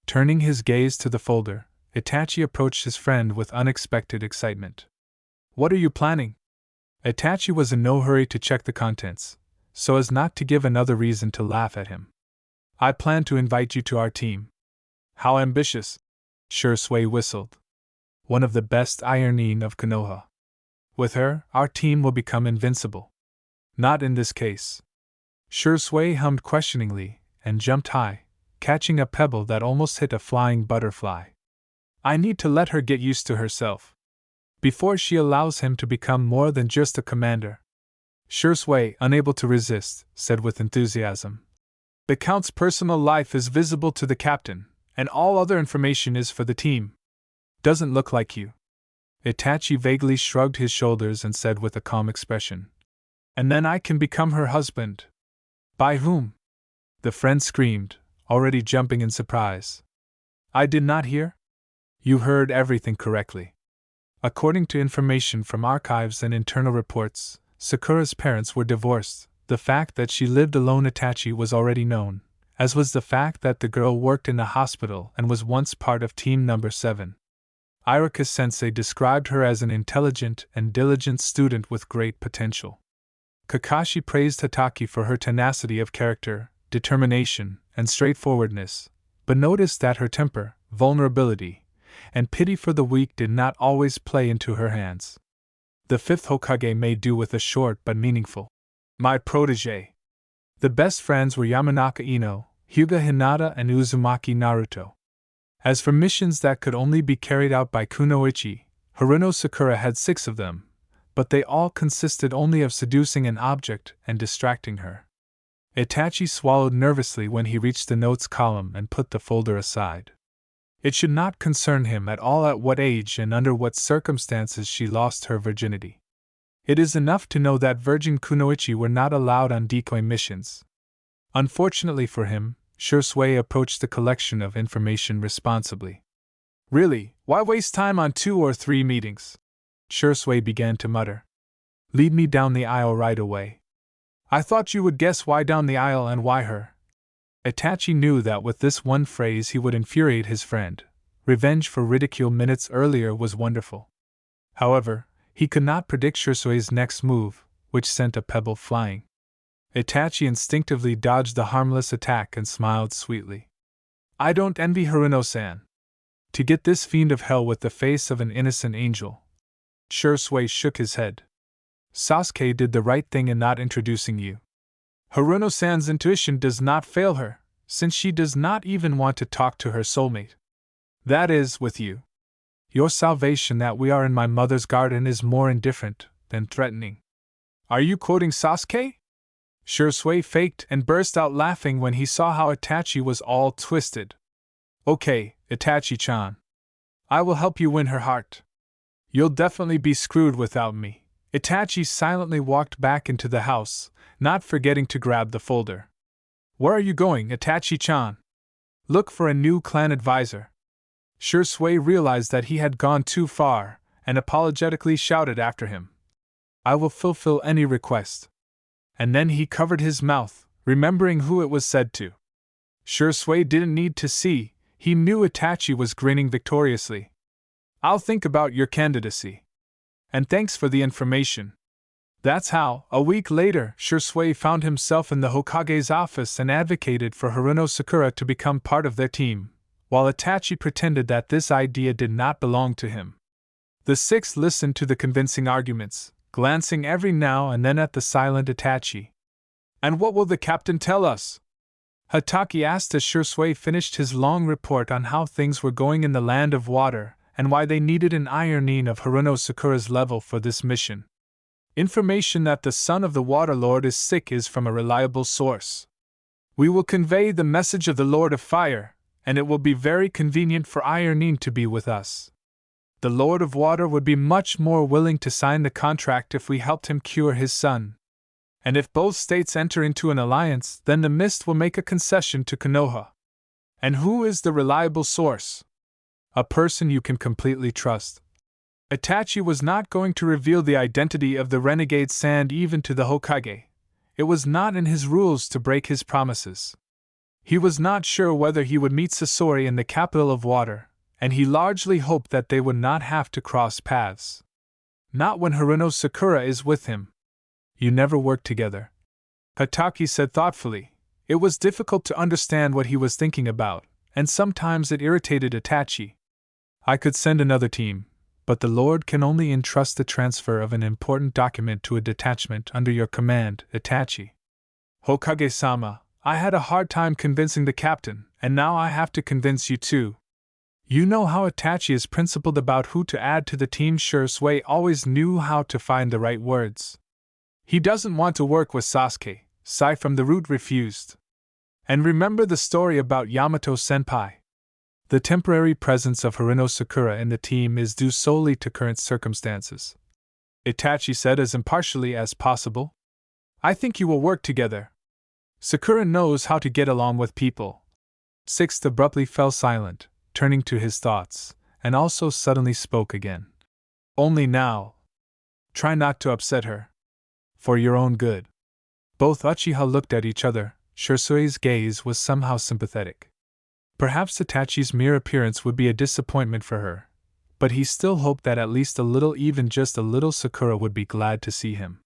Turning his gaze to the folder, Itachi approached his friend with unexpected excitement. What are you planning? Itachi was in no hurry to check the contents, so as not to give another reason to laugh at him. I plan to invite you to our team. How ambitious! Shisui whistled. One of the best ironing of Konoha. With her, our team will become invincible. Not in this case. Shisui hummed questioningly, and jumped high, catching a pebble that almost hit a flying butterfly. I need to let her get used to herself. Before she allows him to become more than just a commander. Shisui, unable to resist, said with enthusiasm. The Count's personal life is visible to the captain, and all other information is for the team. Doesn't look like you. Itachi vaguely shrugged his shoulders and said with a calm expression. And then I can become her husband. By whom? The friend screamed, already jumping in surprise. I did not hear? You heard everything correctly. According to information from archives and internal reports, Sakura's parents were divorced. The fact that she lived alone Itachi was already known, as was the fact that the girl worked in a hospital and was once part of Team Number 7. Iruka-sensei described her as an intelligent and diligent student with great potential. Kakashi praised Hitaki for her tenacity of character, determination, and straightforwardness, but noticed that her temper, vulnerability, and pity for the weak did not always play into her hands. The fifth Hokage made do with a short but meaningful "my protege." The best friends were Yamanaka Ino, Hyuga Hinata, and Uzumaki Naruto. As for missions that could only be carried out by Kunoichi, Haruno Sakura had 6 of them, but they all consisted only of seducing an object and distracting her. Itachi swallowed nervously when he reached the notes column and put the folder aside. It should not concern him at all at what age and under what circumstances she lost her virginity. It is enough to know that virgin Kunoichi were not allowed on decoy missions. Unfortunately for him, Shursui approached the collection of information responsibly. "Really, why waste time on 2 or 3 meetings?" Shursui began to mutter. "Lead me down the aisle right away." "I thought you would guess why down the aisle and why her." Itachi knew that with this one phrase he would infuriate his friend. Revenge for ridicule minutes earlier was wonderful. However, he could not predict Shursui's next move, which sent a pebble flying. Itachi instinctively dodged the harmless attack and smiled sweetly. "I don't envy Haruno-san. To get this fiend of hell with the face of an innocent angel." Shursui shook his head. "Sasuke did the right thing in not introducing you. Haruno-san's intuition does not fail her, since she does not even want to talk to her soulmate. That is, with you. Your salvation that we are in my mother's garden is more indifferent than threatening." "Are you quoting Sasuke?" Shursui faked and burst out laughing when he saw how Itachi was all twisted. "Okay, Itachi-chan. I will help you win her heart. You'll definitely be screwed without me." Itachi silently walked back into the house, not forgetting to grab the folder. "Where are you going, Itachi-chan?" "Look for a new clan advisor." Shursui realized that he had gone too far, and apologetically shouted after him, "I will fulfill any request." And then he covered his mouth, remembering who it was said to. Shursui didn't need to see, he knew Itachi was grinning victoriously. "I'll think about your candidacy. And thanks for the information." That's how, a week later, Shursui found himself in the Hokage's office and advocated for Haruno Sakura to become part of their team, while Itachi pretended that this idea did not belong to him. The 6 listened to the convincing arguments, glancing every now and then at the silent Itachi. "And what will the captain tell us?" Hitaki asked as Shursui finished his long report on how things were going in the land of water and why they needed an ironing of Haruno Sakura's level for this mission. "Information that the son of the Water Lord is sick is from a reliable source. We will convey the message of the Lord of Fire, and it will be very convenient for Ironing to be with us. The Lord of Water would be much more willing to sign the contract if we helped him cure his son. And if both states enter into an alliance, then the Mist will make a concession to Konoha." "And who is the reliable source?" "A person you can completely trust." Itachi was not going to reveal the identity of the renegade Sand even to the Hokage. It was not in his rules to break his promises. He was not sure whether he would meet Sasori in the capital of water, and he largely hoped that they would not have to cross paths. Not when Haruno Sakura is with him. "You never worked together," Hitaki said thoughtfully. It was difficult to understand what he was thinking about, and sometimes it irritated Itachi. "I could send another team, but the Lord can only entrust the transfer of an important document to a detachment under your command, Itachi." "Hokage-sama, I had a hard time convincing the captain, and now I have to convince you too." You know how Itachi is principled about who to add to the team. Shursui always knew how to find the right words. "He doesn't want to work with Sasuke," Sai from the root refused. "And remember the story about Yamato-senpai. The temporary presence of Haruno Sakura in the team is due solely to current circumstances," Itachi said as impartially as possible. "I think you will work together. Sakura knows how to get along with people." Sixth abruptly fell silent, turning to his thoughts, and also suddenly spoke again. "Only now. Try not to upset her. For your own good." Both Uchiha looked at each other. Shursui's gaze was somehow sympathetic. Perhaps Itachi's mere appearance would be a disappointment for her, But he still hoped that at least a little, even just a little, Sakura would be glad to see him.